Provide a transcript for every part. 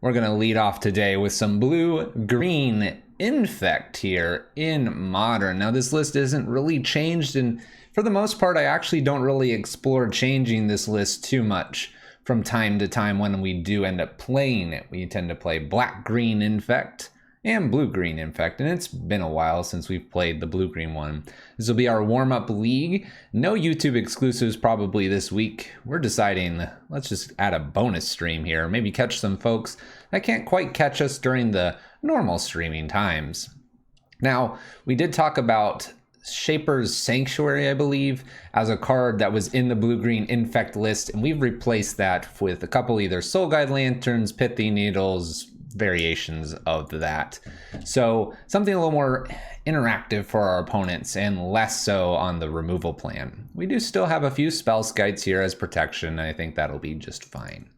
We're going to lead off today with some blue-green Infect here in Modern. Now, this list isn't really changed, and for the most part, I actually don't really explore changing this list too much from time to time when we do end up playing it. We tend to play black-green Infect and blue-green Infect, and it's been a while since we've played the blue-green one. This will be our warm-up league. No YouTube exclusives probably this week. We're deciding, let's just add a bonus stream here, maybe catch some folks that can't quite catch us during the normal streaming times. Now, we did talk about Shaper's Sanctuary, I believe, as a card that was in the blue-green Infect list, and we've replaced that with a couple either Soul Guide Lanterns, Pithy Needles, variations of that. So something a little more interactive for our opponents and less so on the removal plan. We do still have a few spell skites here as protection, and I think that'll be just fine.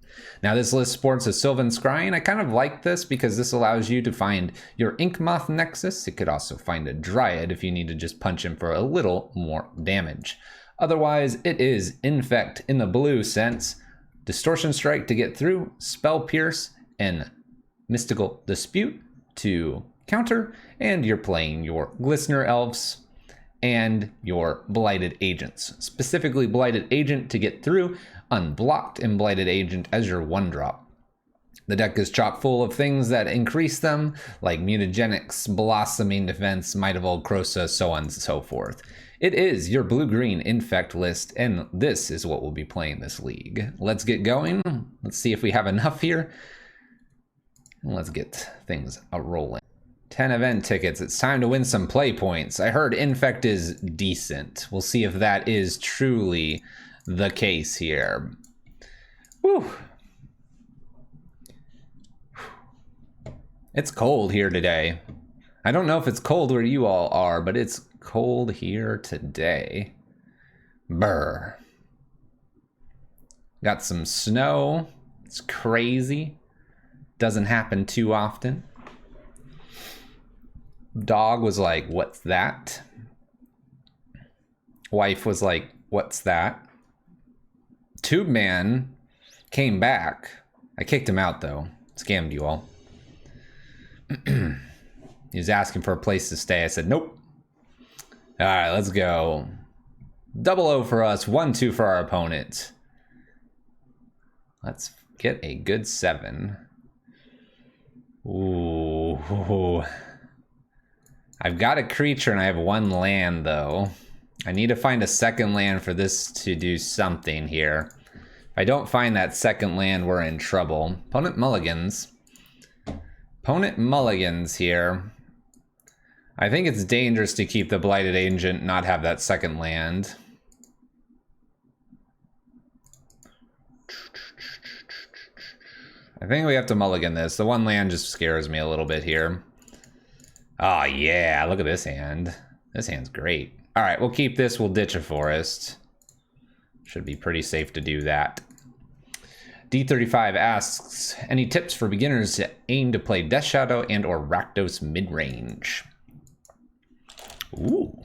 Now this list sports a Sylvan Scrying. I kind of like this because this allows you to find your Inkmoth Nexus. It could also find a Dryad if you need to just punch him for a little more damage. Otherwise, it is Infect in the blue sense. Distortion Strike to get through, Spell Pierce, and Mystical Dispute to counter, and you're playing your Glistener Elves and your Blighted Agents. Specifically Blighted Agent to get through, Unblocked, and Blighted Agent as your 1-drop. The deck is chock full of things that increase them, like Mutagenics, Blossoming Defense, Might of Old Krosa, so on and so forth. It is your blue-green Infect list, and this is what we'll be playing this league. Let's get going. Let's see if we have enough here. Let's get things rolling. 10 event tickets. It's time to win some play points. I heard Infect is decent. We'll see if that is truly the case here. Whew. It's cold here today. I don't know if it's cold where you all are, but it's cold here today. Brr. Got some snow. It's crazy. Doesn't happen too often. Dog was like, "What's that?" Wife was like, "What's that?" Tube Man came back. I kicked him out though. Scammed you all. He was asking for a place to stay. I said, nope. All right, let's go. 0-0 for us, 1-2 for our opponent. Let's get a good 7. Ooh. I've got a creature and I have 1 land though. I need to find a second land for this to do something here. If I don't find that second land, we're in trouble. Opponent mulligans. Opponent mulligans here. I think it's dangerous to keep the Blighted Agent, not have that second land. I think we have to mulligan this. The 1 land just scares me a little bit here. Oh yeah, look at this hand. This hand's great. All right, we'll keep this. We'll ditch a forest. Should be pretty safe to do that. D35 asks, any tips for beginners that aim to play Death Shadow and or Rakdos mid-range? Ooh.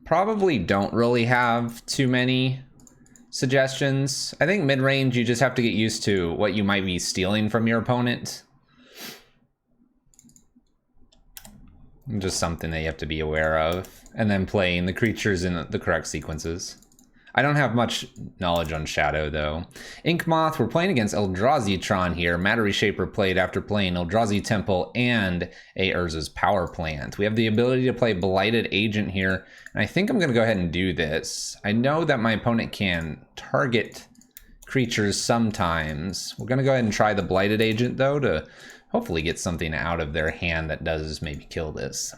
Probably don't really have too many suggestions. I think mid-range, you just have to get used to what you might be stealing from your opponent. Just something that you have to be aware of. And then playing the creatures in the correct sequences. I don't have much knowledge on Shadow, though. Inkmoth, we're playing against Eldrazi Tron here. Mattery Shaper played after playing Eldrazi Temple and a Urza's Power Plant. We have the ability to play Blighted Agent here, and I think I'm going to go ahead and do this. I know that my opponent can target creatures sometimes. We're going to go ahead and try the Blighted Agent, though, to hopefully get something out of their hand that does maybe kill this.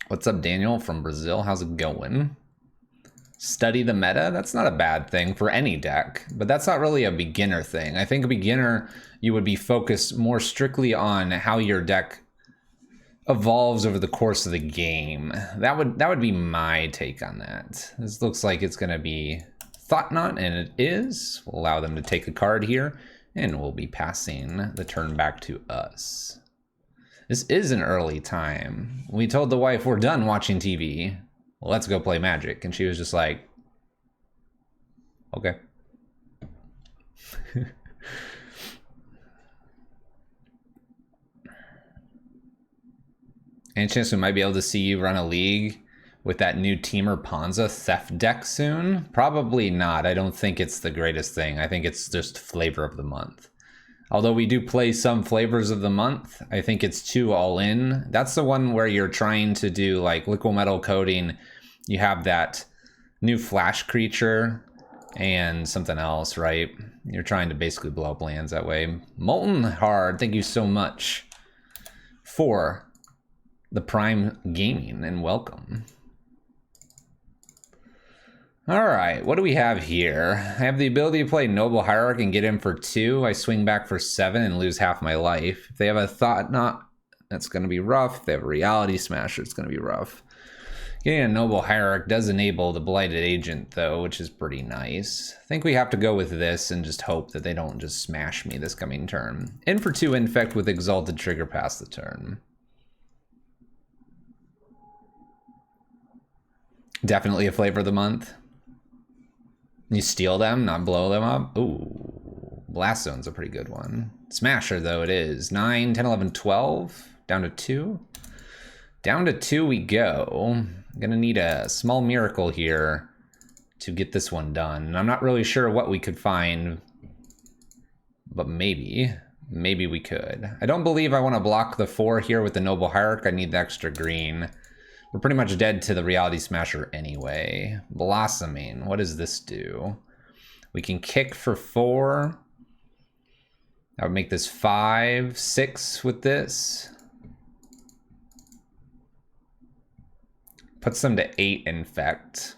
What's up, Daniel from Brazil? How's it going? Study the meta, that's not a bad thing for any deck, but that's not really a beginner thing. I think a beginner, you would be focused more strictly on how your deck evolves over the course of the game. That would be my take on that. This looks like it's going to be Thought-Knot, and it is. We'll allow them to take a card here, and we'll be passing the turn back to us. This is an early time. We told the wife we're done watching TV. Well, let's go play Magic. And she was just like, okay. Any chance we might be able to see you run a league with that new Teamer Ponza theft deck soon? Probably not. I don't think it's the greatest thing. I think it's just flavor of the month. Although we do play some flavors of the month, I think it's 2 all in. That's the one where you're trying to do like liquid metal coating. You have that new flash creature and something else, right? You're trying to basically blow up lands that way. Molten Hard, thank you so much for the Prime Gaming and welcome. All right, what do we have here? I have the ability to play Noble Hierarch and get in for 2. I swing back for 7 and lose half my life. If they have a Thought Knot, that's going to be rough. If they have a Reality Smasher, it's going to be rough. Getting a Noble Hierarch does enable the Blighted Agent, though, which is pretty nice. I think we have to go with this and just hope that they don't just smash me this coming turn. In for 2 Infect with Exalted Trigger past the turn. Definitely a flavor of the month. You steal them, not blow them up. Ooh, Blast Zone's a pretty good one. Smasher, though, it is. 9, 10, 11, 12. Down to 2. Down to 2 we go. I'm gonna need a small miracle here to get this one done. And I'm not really sure what we could find, but maybe we could. I don't believe I want to block the 4 here with the Noble Hierarch. I need the extra green. We're pretty much dead to the Reality Smasher anyway. Blossoming, what does this do? We can kick for 4. That would make this 5, 6 with this. Puts them to 8 Infect.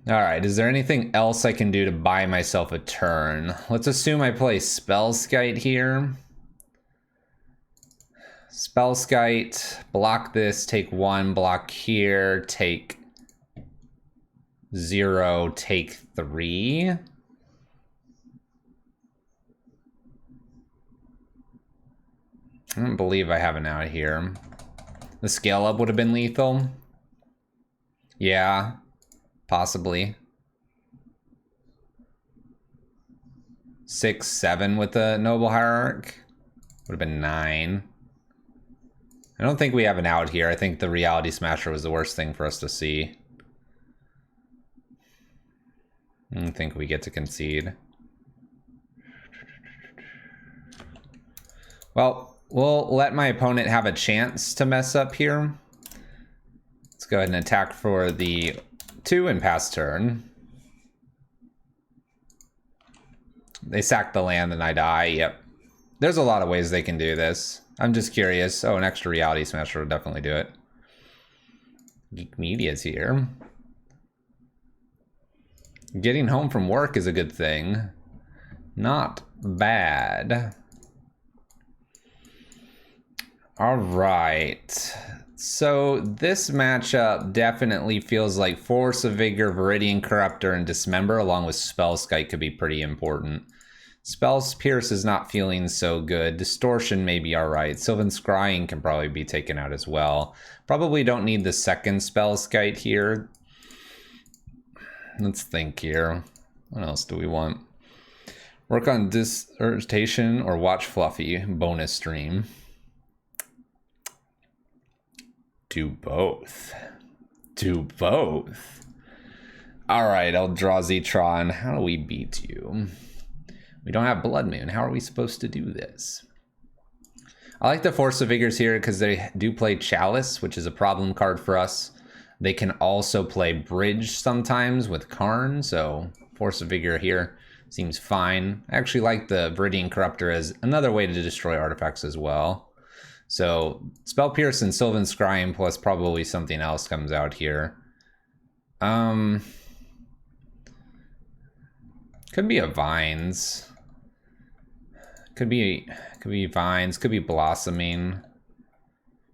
All right, is there anything else I can do to buy myself a turn? Let's assume I play Spellskite here. Spellskite, block this, take 1, block here, take 0, take 3. I don't believe I have an out here. The scale up would have been lethal. Yeah, possibly. 6, 7 with the Noble Hierarch. Would have been 9. I don't think we have an out here. I think the Reality Smasher was the worst thing for us to see. I don't think we get to concede. Well, we'll let my opponent have a chance to mess up here. Let's go ahead and attack for the 2 and pass turn. They sack the land and I die. Yep. There's a lot of ways they can do this. I'm just curious. Oh, an extra Reality Smasher would definitely do it. Geek Media's here. Getting home from work is a good thing. Not bad. All right. So this matchup definitely feels like Force of Vigor, Viridian Corruptor, and Dismember along with Spellskite could be pretty important. Spells Pierce is not feeling so good. Distortion may be alright. Sylvan Scrying can probably be taken out as well. Probably don't need the second Spellskite here. Let's think here. What else do we want? Work on Dissertation or watch Fluffy bonus stream. Do both. Do both. Alright, I'll draw Zetron. How do we beat you? We don't have Blood Moon. How are we supposed to do this? I like the Force of Vigors here because they do play Chalice, which is a problem card for us. They can also play Bridge sometimes with Karn, so Force of Vigor here seems fine. I actually like the Viridian Corruptor as another way to destroy artifacts as well. So Spell Pierce and Sylvan Scrying plus probably something else comes out here. Could be a Vines. Could be Vines, could be Blossoming.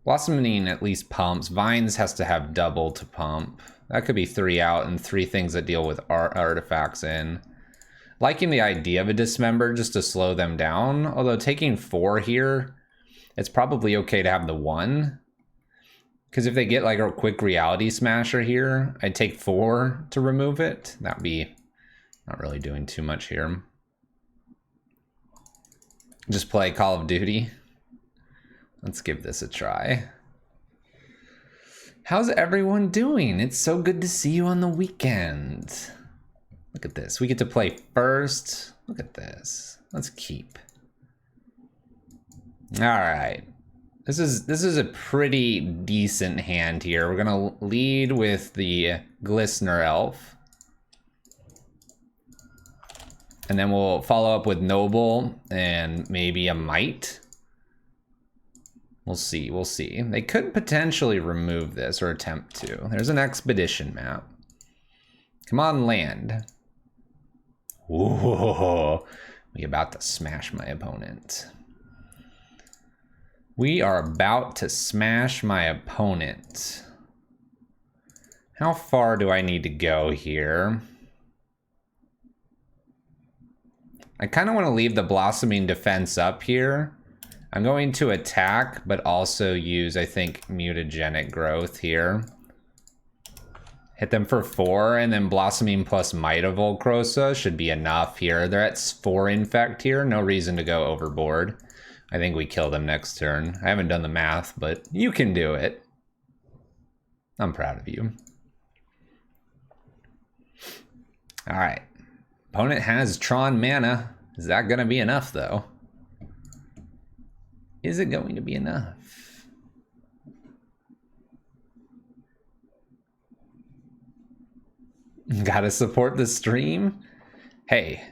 Blossoming at least pumps. Vines has to have double to pump. That could be 3 out and 3 things that deal with artifacts in. Liking the idea of a Dismember just to slow them down. Although taking 4 here it's probably okay to have the 1. Because if they get like a quick reality smasher here, I'd take 4 to remove it. That'd be not really doing too much here. Just play Call of Duty. Let's give this a try. How's everyone doing? It's so good to see you on the weekend. Look at this. We get to play first. Look at this. Let's keep. All right. This is a pretty decent hand here. We're gonna lead with the Glistener Elf. And then we'll follow up with Noble and maybe a Might. We'll see, we'll see. They could potentially remove this or attempt to. There's an expedition map. Come on, land. Whoa, we about to smash my opponent. We are about to smash my opponent. How far do I need to go here? I kind of want to leave the Blossoming Defense up here. I'm going to attack, but also use, I think, Mutagenic Growth here. Hit them for 4, and then Blossoming plus Might of Volcrosa should be enough here. They're at 4 Infect here. No reason to go overboard. I think we kill them next turn. I haven't done the math, but you can do it. I'm proud of you. All right. Opponent has Tron mana. Is that going to be enough, though? Is it going to be enough? Gotta support the stream? Hey,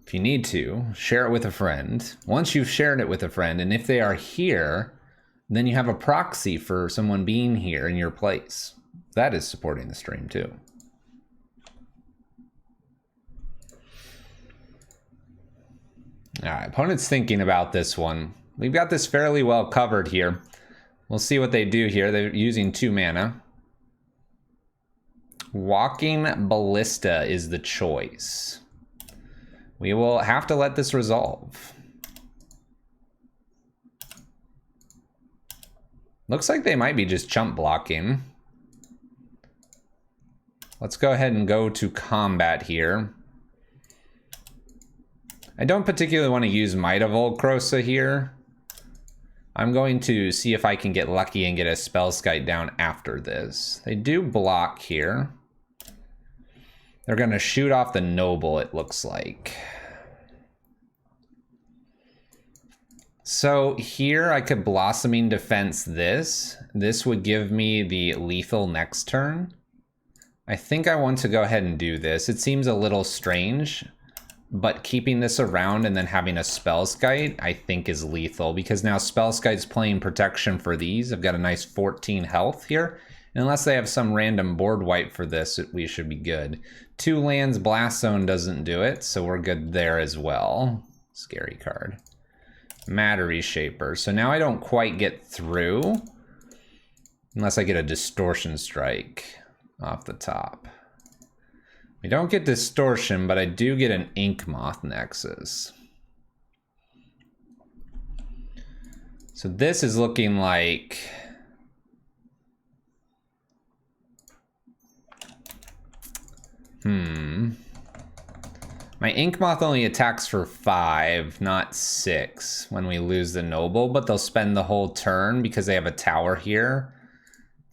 if you need to, share it with a friend. Once you've shared it with a friend, and if they are here, then you have a proxy for someone being here in your place. That is supporting the stream, too. All right, opponent's thinking about this one. We've got this fairly well covered here. We'll see what they do here. They're using 2 mana. Walking Ballista is the choice. We will have to let this resolve. Looks like they might be just chump blocking. Let's go ahead and go to combat here. I don't particularly want to use Might of Volcrosa here. I'm going to see if I can get lucky and get a Spellskite down after this. They do block here. They're going to shoot off the Noble, it looks like. So here I could Blossoming Defense this. This would give me the lethal next turn. I think I want to go ahead and do this. It seems a little strange, but keeping this around and then having a Spellskite, I think is lethal, because now Spellskite's playing protection for these. I've got a nice 14 health here. Unless they have some random board wipe for this, we should be good. 2 lands, Blast Zone doesn't do it, so we're good there as well. Scary card. Matter Reshaper. So now I don't quite get through unless I get a Distortion Strike off the top. We don't get Distortion, but I do get an Inkmoth Nexus. So this is looking like... My Inkmoth only attacks for 5, not 6 when we lose the Noble, but they'll spend the whole turn because they have a tower here.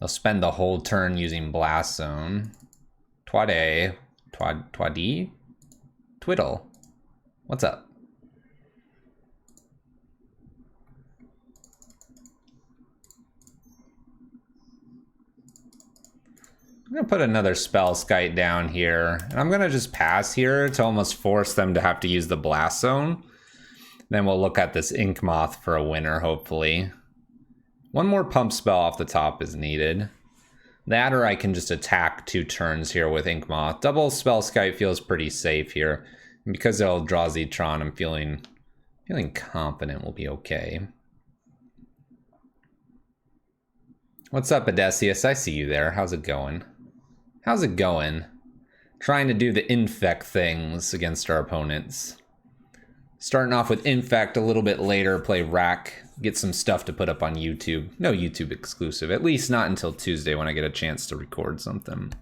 They'll spend the whole turn using Blast Zone. Twade. Twadi? Twiddle. What's up? I'm gonna put another Spellskite down here. And I'm gonna just pass here to almost force them to have to use the Blast Zone. Then we'll look at this Inkmoth for a winner, hopefully. One more pump spell off the top is needed. That, or I can just attack 2 turns here with Inkmoth. Double Spellskite feels pretty safe here. And because it'll draw Zetron, I'm feeling confident we'll be okay. What's up, Odysseus? I see you there. How's it going? How's it going? Trying to do the Infect things against our opponents. Starting off with Infect, a little bit later, play Rack get some stuff to put up on YouTube. No YouTube exclusive, at least not until Tuesday when I get a chance to record something.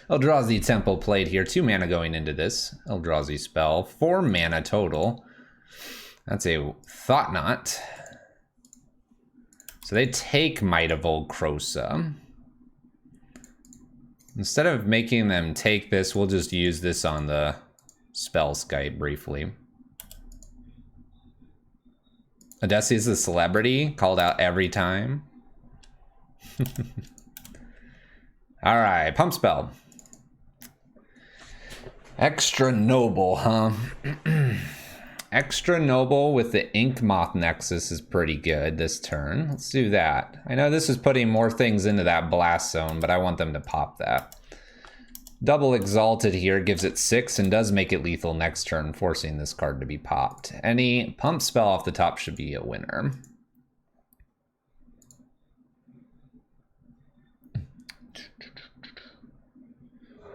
Eldrazi Temple played here. 2 mana going into this Eldrazi spell. 4 mana total. That's a Thought Knot. So they take Might of Old Krosa. Instead of making them take this, we'll just use this on the spell Skype briefly. Odessa is a celebrity, called out every time. Alright, pump spell. Extra noble, huh? Extra noble with the Ink Moth Nexus is pretty good this turn. Let's do that. I know this is putting more things into that blast zone, but I want them to pop that. Double Exalted here gives it 6 and does make it lethal next turn, forcing this card to be popped. Any pump spell off the top should be a winner.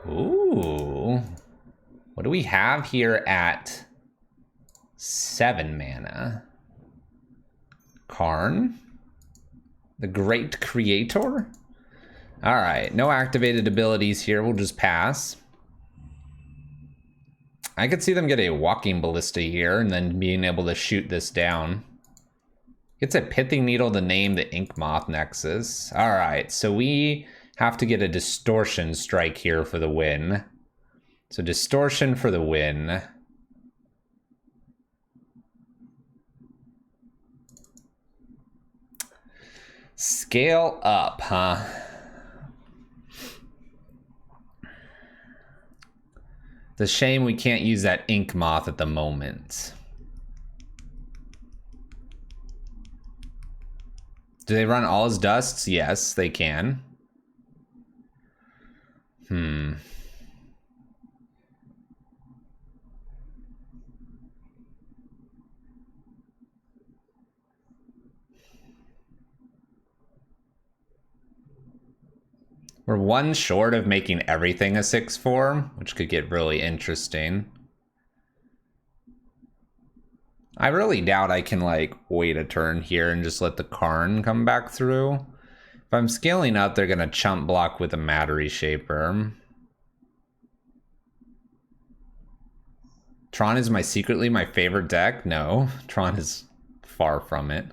Ooh. What do we have here at 7 mana? Karn? The Great Creator? Alright, no activated abilities here. We'll just pass. I could see them get a Walking Ballista here and then being able to shoot this down. Gets a Pithing Needle to name the Ink Moth Nexus. Alright, so we have to get a Distortion Strike here for the win. So Distortion for the win. Scale up, huh? It's a shame we can't use that Ink Moth at the moment. Do they run all his dusts? Yes, they can. We're 1 short of making everything a 6/4, which could get really interesting. I really doubt I can, like, wait a turn here and just let the Karn come back through. If I'm scaling up, they're going to chump block with a Matter Shaper. Tron is secretly my favorite deck? No, Tron is far from it.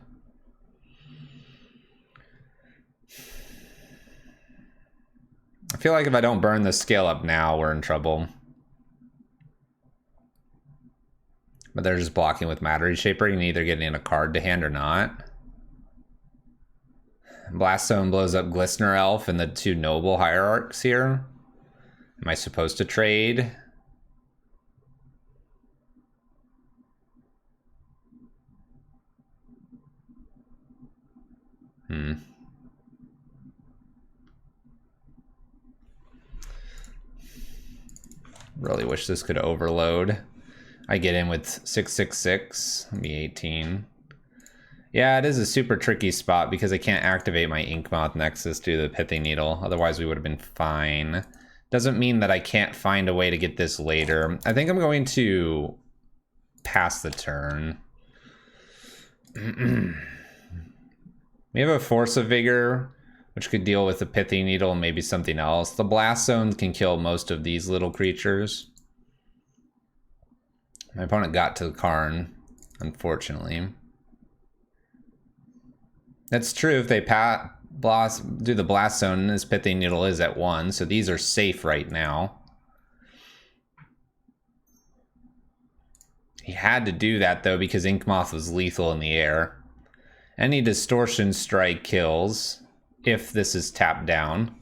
I feel like if I don't burn the scale up now, we're in trouble. But they're just blocking with Matter Shaper. You can either get in a card to hand or not. Blast Zone blows up Glistener Elf and the 2 Noble Hierarchs here. Am I supposed to trade? Really wish this could overload. I get in with 666, be 18. Yeah, it is a super tricky spot because I can't activate my Ink Moth Nexus due to the Pithing Needle. Otherwise, we would have been fine. Doesn't mean that I can't find a way to get this later. I think I'm going to pass the turn. We have a Force of Vigor, which could deal with the Pithing Needle and maybe something else. The Blast Zone can kill most of these little creatures. My opponent got to the Karn, unfortunately. That's true if they do the Blast Zone and his Pithing Needle is at 1, so these are safe right now. He had to do that though because Ink Moth was lethal in the air. Any Distortion Strike kills if this is tapped down.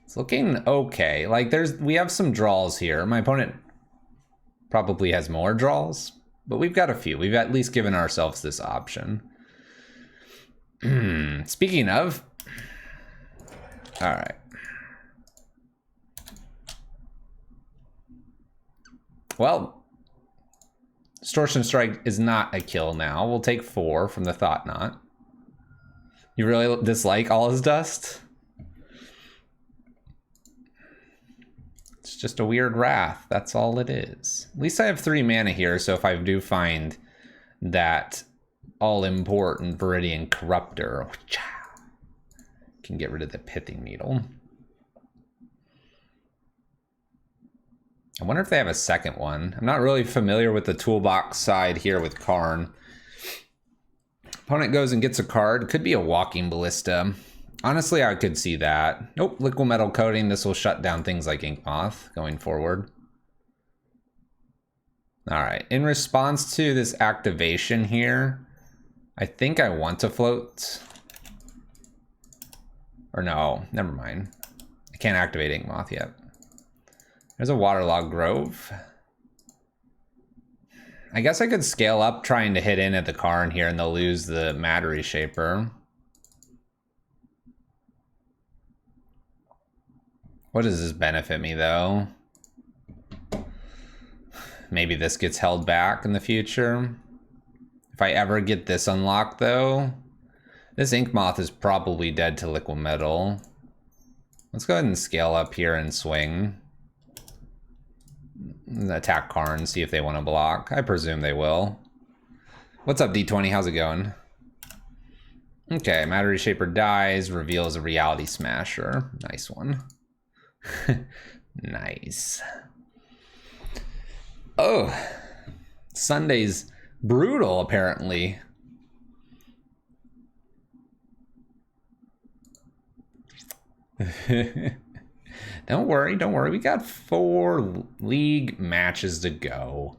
It's looking okay. Like we have some draws here. My opponent probably has more draws, but we've got a few. We've at least given ourselves this option. Speaking of, all right. Well, Distortion Strike is not a kill now. We'll take 4 from the Thought Knot. You really dislike All His Dust? It's just a weird wrath. That's all it is. At least I have 3 mana here, so if I do find that all-important Viridian Corruptor. Can get rid of the Pithing Needle. I wonder if they have a second one. I'm not really familiar with the toolbox side here with Karn. Opponent goes and gets a card. Could be a Walking Ballista. Honestly, I could see that. Nope, Liquid Metal Coating. This will shut down things like Ink Moth going forward. All right, in response to this activation here, I think I want to float. Or no, never mind. I can't activate Ink Moth yet. There's a Waterlogged Grove. I guess I could scale up trying to hit in at the Karn here and they'll lose the Matter Reshaper. What does this benefit me though? Maybe this gets held back in the future. If I ever get this unlocked though, this Ink Moth is probably dead to Liquid Metal. Let's go ahead and scale up here and swing. Attack Karn, see if they want to block. I presume they will. What's up, D20? How's it going? Okay, Matter Reshaper dies, reveals a Reality Smasher. Nice one. Nice. Oh, Sunday's brutal, apparently. Don't worry, don't worry. We got 4 league matches to go.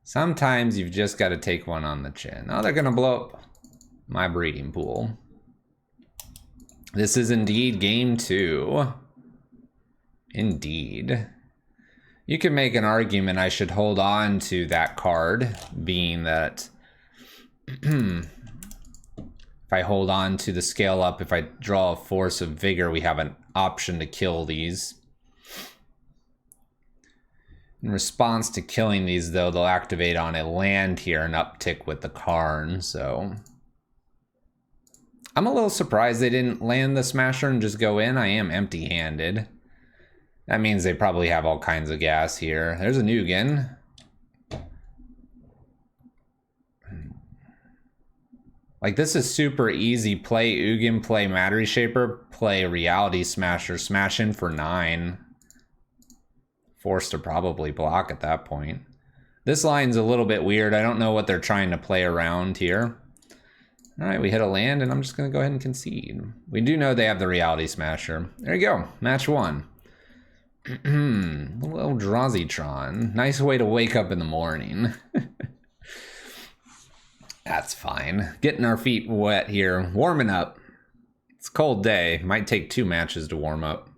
Sometimes you've just got to take one on the chin. Oh, they're going to blow up my breeding pool. This is indeed game 2. Indeed. You can make an argument I should hold on to that card, being that if I hold on to the scale up, if I draw a Force of Vigor, we have an option to kill these. In response to killing these, though, they'll activate on a land here and uptick with the Karn, so I'm a little surprised they didn't land the Smasher and just go in. I am empty-handed. That means they probably have all kinds of gas here. There's a Nugan. Like, this is super easy. Play Ugin, play Matter Reshaper, play Reality Smasher, smash in for 9. Forced to probably block at that point. This line's a little bit weird. I don't know what they're trying to play around here. All right, we hit a land, and I'm just going to go ahead and concede. We do know they have the Reality Smasher. There you go. Match 1. A little Drazitron. Nice way to wake up in the morning. That's fine. Getting our feet wet here. Warming up. It's a cold day. Might take 2 matches to warm up.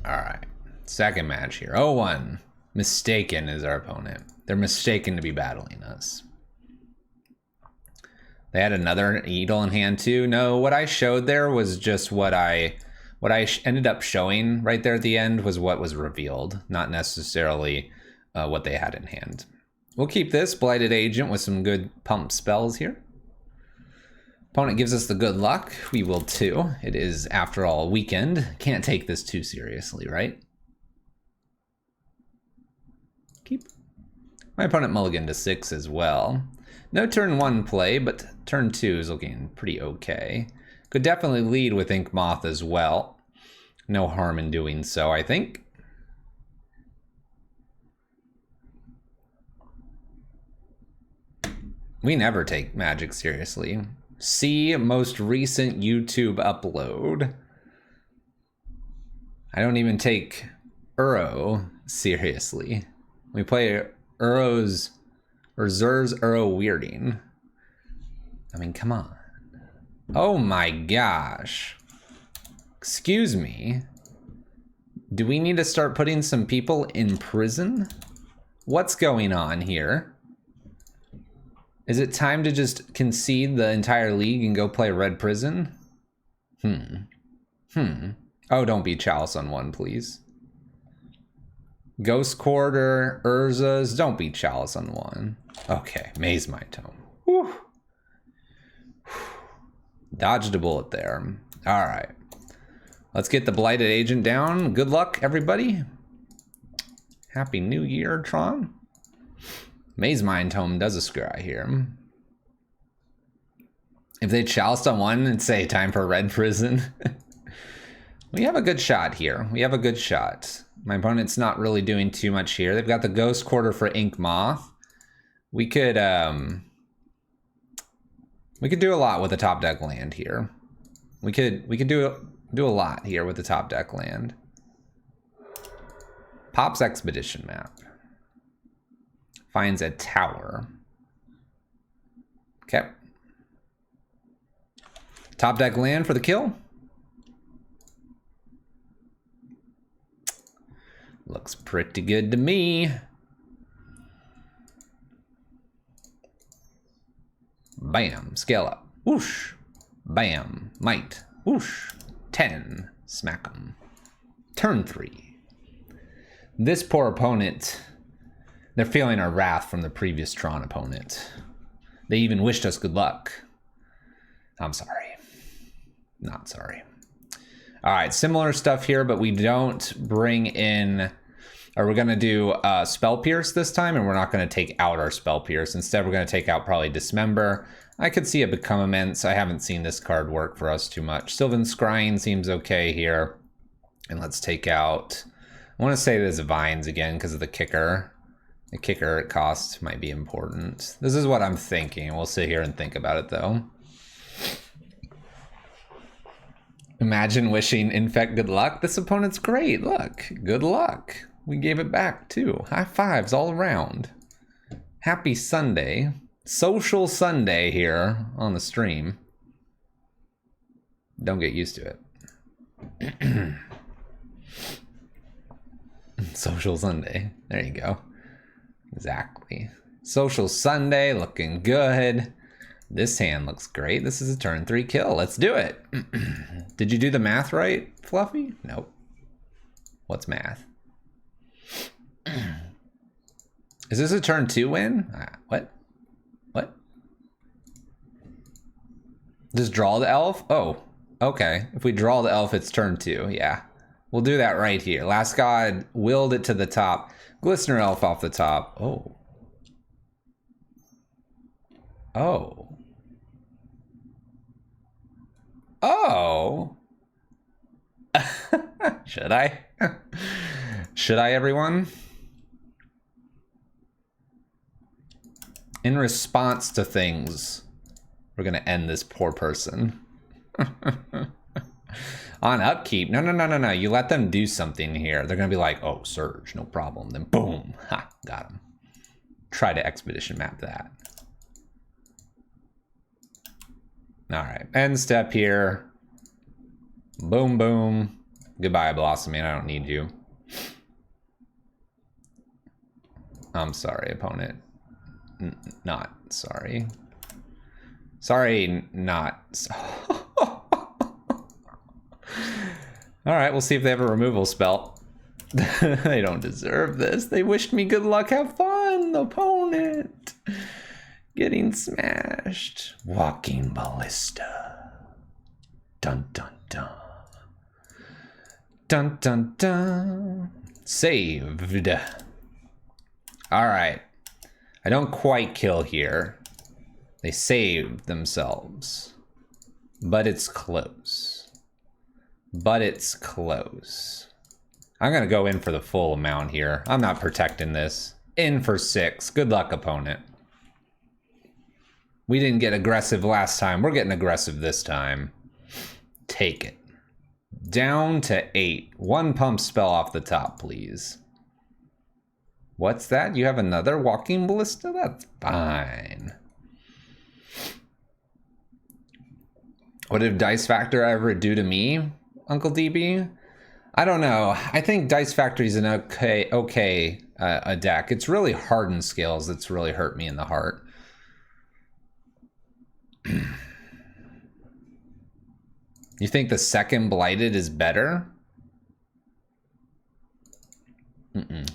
Alright. Second match here. 0-1. Mistaken is our opponent. They're mistaken to be battling us. They had another Needle in hand too. No, what I showed there was just what I ended up showing right there at the end was what was revealed, not necessarily what they had in hand. We'll keep this Blighted Agent with some good pump spells here. Opponent gives us the good luck. We will too. It is, after all, a weekend. Can't take this too seriously, right? Keep. My opponent mulliganed to 6 as well. No turn 1 play, but turn 2 is looking pretty okay. Could definitely lead with Ink Moth as well. No harm in doing so, I think. We never take Magic seriously. See most recent YouTube upload. I don't even take Uro seriously. We play Uro's or Zer's Uro Weirding. I mean, come on. Oh my gosh. Excuse me. Do we need to start putting some people in prison? What's going on here? Is it time to just concede the entire league and go play Red Prison? Oh, don't be Chalice on 1, please. Ghost Quarter, Urza's, don't be Chalice on 1. Okay, Maze My Tome. Whew. Dodged a bullet there. All right. Let's get the Blighted Agent down. Good luck, everybody. Happy New Year, Tron. Maze Mind Tome does a scry here. If they chalice on one and say time for Red Prison, we have a good shot here. We have a good shot. My opponent's not really doing too much here. They've got the Ghost Quarter for Ink Moth. We could do a lot with the top deck land here. We could do a lot here with the top deck land. Pops Expedition Map. Finds a tower. Okay. Top deck land for the kill. Looks pretty good to me. Bam, scale up. Whoosh. Bam, might. Whoosh. 10. Smack 'em. Turn 3. This poor opponent, they're feeling our wrath from the previous Tron opponent. They even wished us good luck. I'm sorry. Not sorry. All right, similar stuff here, but we don't bring in, or we're gonna do Spell Pierce this time, and we're not gonna take out our Spell Pierce. Instead, we're gonna take out probably Dismember. I could see it Become Immense. I haven't seen this card work for us too much. Sylvan Scrying seems okay here. And let's take out, I wanna say there's Vines again because of the kicker. The kicker cost might be important. This is what I'm thinking. We'll sit here and think about it though. Imagine wishing Infect good luck. This opponent's great. Look, good luck. We gave it back too. High fives all around. Happy Sunday. Social Sunday here on the stream. Don't get used to it. Social Sunday. There you go. Exactly. Social Sunday looking good. This hand looks great. This is a turn 3 kill. Let's do it. Did you do the math right, Fluffy? Nope. What's math? Is this a turn 2 win? What? What? Just draw the elf? Oh, okay. If we draw the elf, it's turn 2. Yeah. We'll do that right here. Last God willed it to the top. Glistener elf off the top. Oh. Oh. Oh. Should I? Should I, everyone? In response to things, we're gonna end this poor person. On upkeep. No. You let them do something here. They're gonna be like, oh, Surge, no problem. Then boom. Ha, got him. Try to expedition map that. All right, end step here. Boom, boom. Goodbye, Blossoming. I don't need you. I'm sorry, opponent. Not sorry. Sorry, not. All right, we'll see if they have a removal spell. They don't deserve this. They wished me good luck. Have fun, opponent. Getting smashed. Walking Ballista. Dun, dun, dun. Dun, dun, dun. Saved. All right. I don't quite kill here. They saved themselves. But it's close. But it's close. I'm going to go in for the full amount here. I'm not protecting this. In for 6. Good luck, opponent. We didn't get aggressive last time. We're getting aggressive this time. Take it. Down to 8. 1 pump spell off the top, please. What's that? You have another Walking Ballista? That's fine. What did Dice Factor ever do to me, Uncle DB? I don't know. I think Dice Factory is an okay a deck. It's really Hardened Scales that's really hurt me in the heart. You think the second Blighted is better?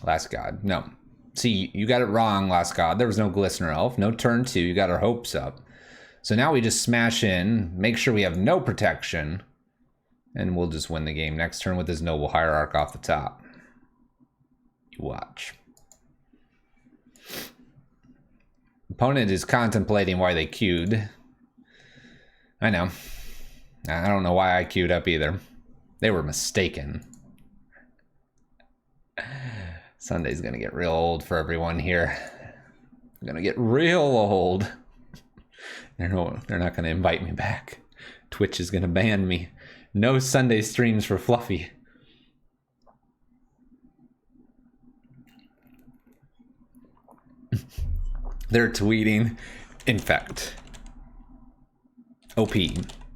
Last God. No. See, you got it wrong, Last God. There was no Glistener Elf. No turn 2. You got our hopes up. So now we just smash in, make sure we have no protection, and we'll just win the game next turn with this Noble Hierarch off the top. You watch. Opponent is contemplating why they queued. I know. I don't know why I queued up either. They were mistaken. Sunday's gonna get real old for everyone here. Gonna get real old. They're not gonna invite me back. Twitch is gonna ban me. No Sunday streams for Fluffy. They're tweeting, Infect. OP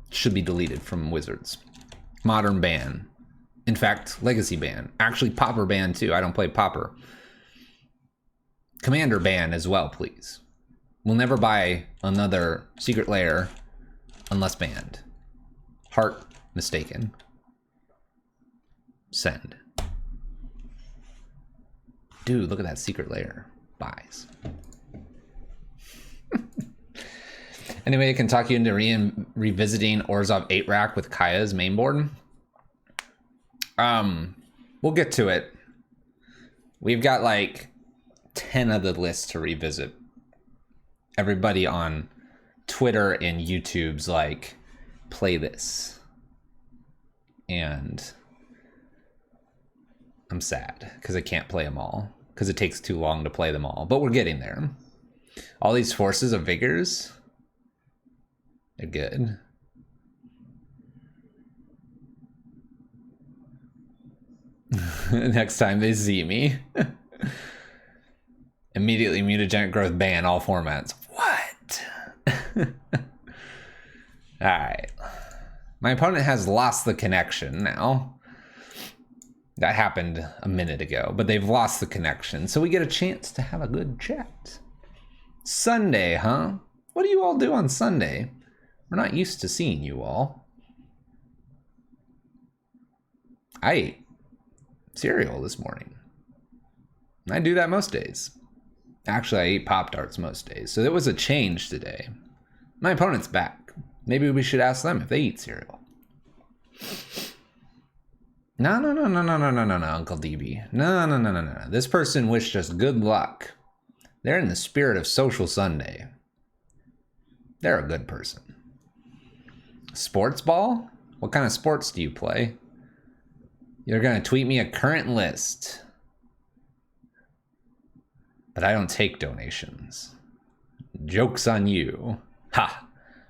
should be deleted from Wizards. Modern ban. In fact, Legacy ban. Actually, Pauper ban too. I don't play Pauper. Commander ban as well, please. We'll never buy another Secret Lair unless banned. Heart mistaken. Send. Dude, look at that Secret Lair. Buys. Anyway, I can talk you into revisiting Orzhov 8 rack with Kaya's main board. We'll get to it. We've got like 10 of the lists to revisit. Everybody on Twitter and YouTube's like, play this. And I'm sad because I can't play them all because it takes too long to play them all, but we're getting there. All these forces of vigors, they're good. Next time they see me. Immediately mutagenic growth ban all formats. What? Alright. My opponent has lost the connection now. That happened a minute ago, but they've lost the connection, so we get a chance to have a good chat. Sunday, huh? What do you all do on Sunday? We're not used to seeing you all. I ate cereal this morning. I do that most days. Actually, I eat Pop-Tarts most days, so there was a change today. My opponent's back. Maybe we should ask them if they eat cereal. No, Uncle DB. No. This person wished us good luck. They're in the spirit of Social Sunday. They're a good person. Sports ball? What kind of sports do you play? You're gonna tweet me a current list. But I don't take donations. Joke's on you. Ha!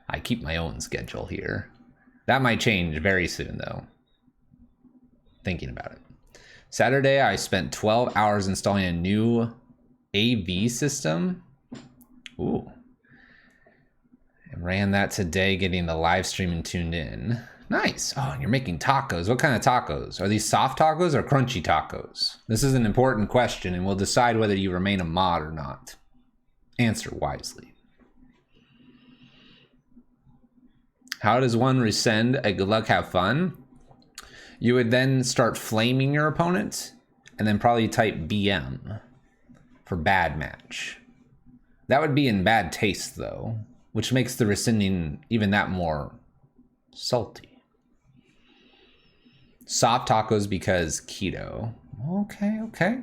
I keep my own schedule here. That might change very soon, though. Thinking about it. Saturday, I spent 12 hours installing a new AV system. Ooh. I ran that today, getting the live stream and tuned in. Nice. Oh, and you're making tacos. What kind of tacos? Are these soft tacos or crunchy tacos? This is an important question, and we'll decide whether you remain a mod or not. Answer wisely. How does one resend a good luck, have fun? You would then start flaming your opponent, and then probably type BM for bad match. That would be in bad taste, though, which makes the rescinding even that more salty. Soft tacos because keto. Okay.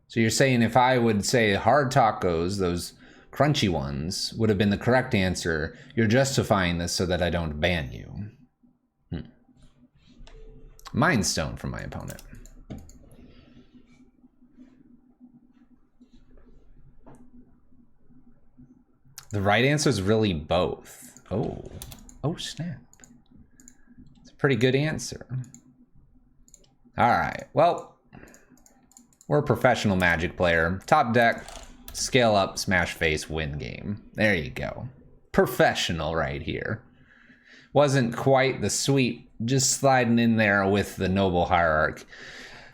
So you're saying if I would say hard tacos, those crunchy ones, would have been the correct answer, you're justifying this so that I don't ban you. Mind Stone from my opponent. The right answer is really both. Oh snap. It's a pretty good answer. All right, well, we're a professional Magic player. Top deck, scale up, smash face, win game. There you go. Professional right here. Wasn't quite the sweep, just sliding in there with the Noble Hierarch.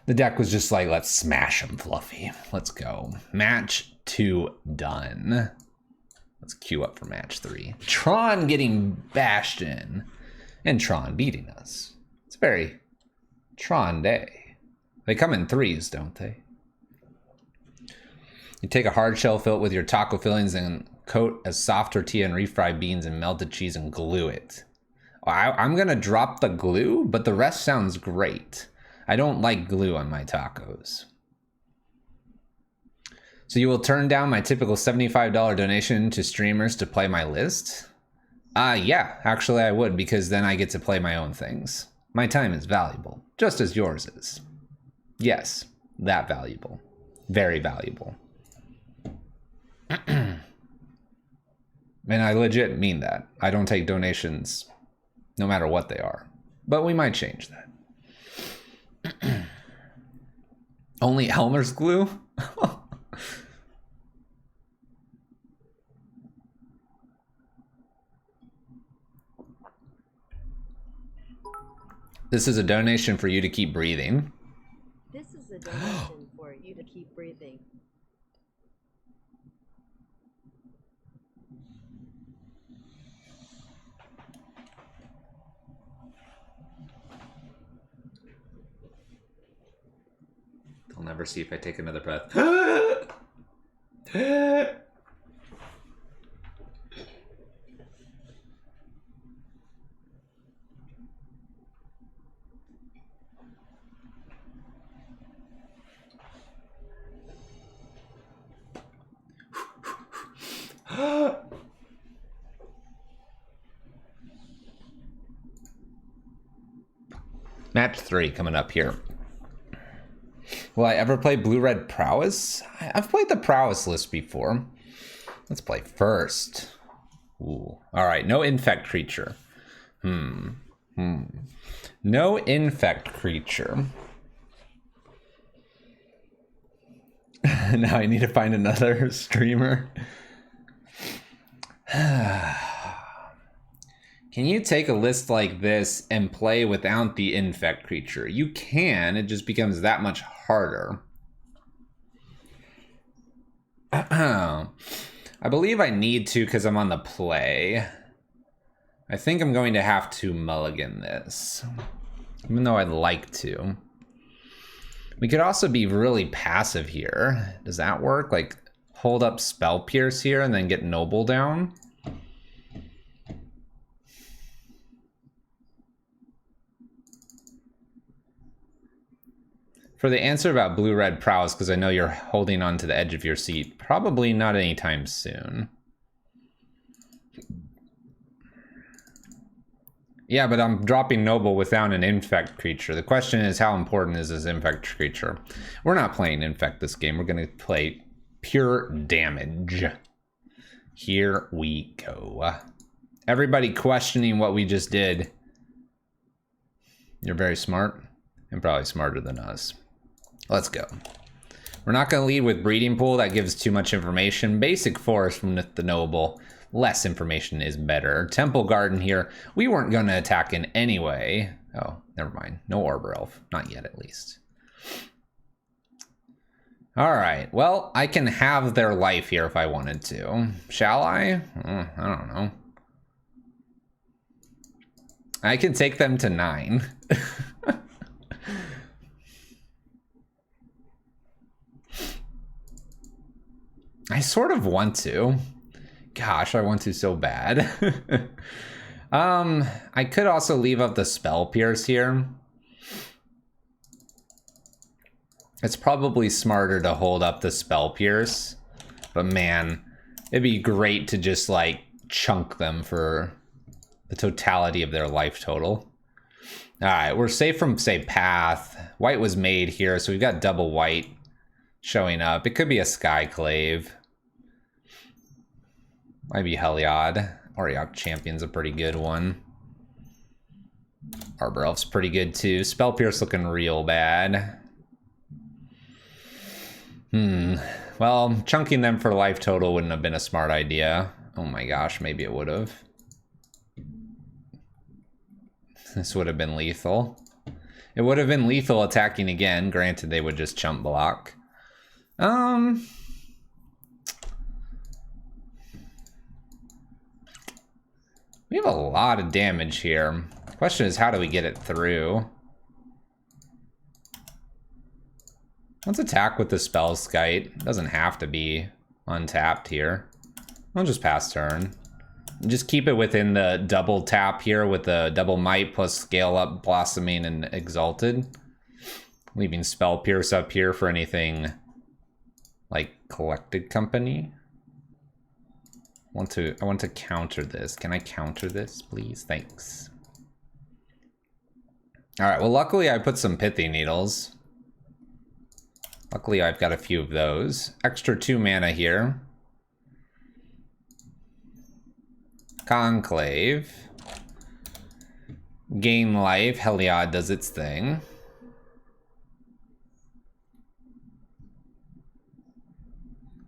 The deck was just like, let's smash him, Fluffy. Let's go. Match 2 done. Let's queue up for match 3. Tron getting bashed in, and Tron beating us. It's very Tron day. They come in threes, don't they? You take a hard shell, fill it with your taco fillings, and coat a soft tortilla and refried beans and melted cheese and glue it. I'm gonna drop the glue, but the rest sounds great. I don't like glue on my tacos. So you will turn down my typical $75 donation to streamers to play my list? Yeah, actually I would, because then I get to play my own things. My time is valuable, just as yours is. Yes, that valuable. Very valuable. And I legit mean that. I don't take donations no matter what they are. But we might change that. Only Elmer's glue? This is a donation for you to keep breathing. This is a donation for you to keep breathing. I'll never see if I take another breath. Match 3 coming up here. Will I ever play Blue-Red Prowess? I've played the Prowess list before. Let's play first. Ooh. All right, no Infect creature. No Infect creature. Now I need to find another streamer. Can you take a list like this and play without the Infect creature? You can, it just becomes that much harder. I believe I need to because I'm on the play. I think I'm going to have to mulligan this, even though I'd like to. We could also be really passive here. Does that work? Like hold up Spell Pierce here and then get Noble down? For the answer about Blue-Red Prowess, because I know you're holding on to the edge of your seat, probably not anytime soon. Yeah, but I'm dropping Noble without an Infect creature. The question is, how important is this Infect creature? We're not playing Infect this game. We're going to play pure damage. Here we go. Everybody questioning what we just did. You're very smart and probably smarter than us. Let's go. We're not going to lead with Breeding Pool. That gives too much information. Basic Forest from the Noble. Less information is better. Temple Garden here. We weren't going to attack in any way. Oh, never mind. No Arbor Elf. Not yet, at least. All right. Well, I can have their life here if I wanted to. Shall I? I don't know. I can take them to 9. I sort of want to. Gosh, I want to so bad. I could also leave up the Spell Pierce here. It's probably smarter to hold up the Spell Pierce. But man, it'd be great to just like chunk them for the totality of their life total. All right, we're safe from, say, Path. White was made here, so we've got double white showing up. It could be a Skyclave. Might be Heliod. Auriok Champion's a pretty good one. Arbor Elf's pretty good too. Spell Pierce looking real bad. Well, chunking them for life total wouldn't have been a smart idea. Oh my gosh, maybe it would have. This would have been lethal. It would have been lethal attacking again. Granted, they would just chump block. We have a lot of damage here. The question is, how do we get it through? Let's attack with the Spell Skite. It doesn't have to be untapped here. I'll just pass turn. Just keep it within the double tap here with the double might plus scale up Blossoming and Exalted. Leaving Spell Pierce up here for anything like collected company. I want to counter this. Can I counter this, please? Thanks. All right, well, luckily I put some pithy needles. Luckily I've got a few of those. Extra 2 mana here. Conclave. Gain life. Heliod does its thing.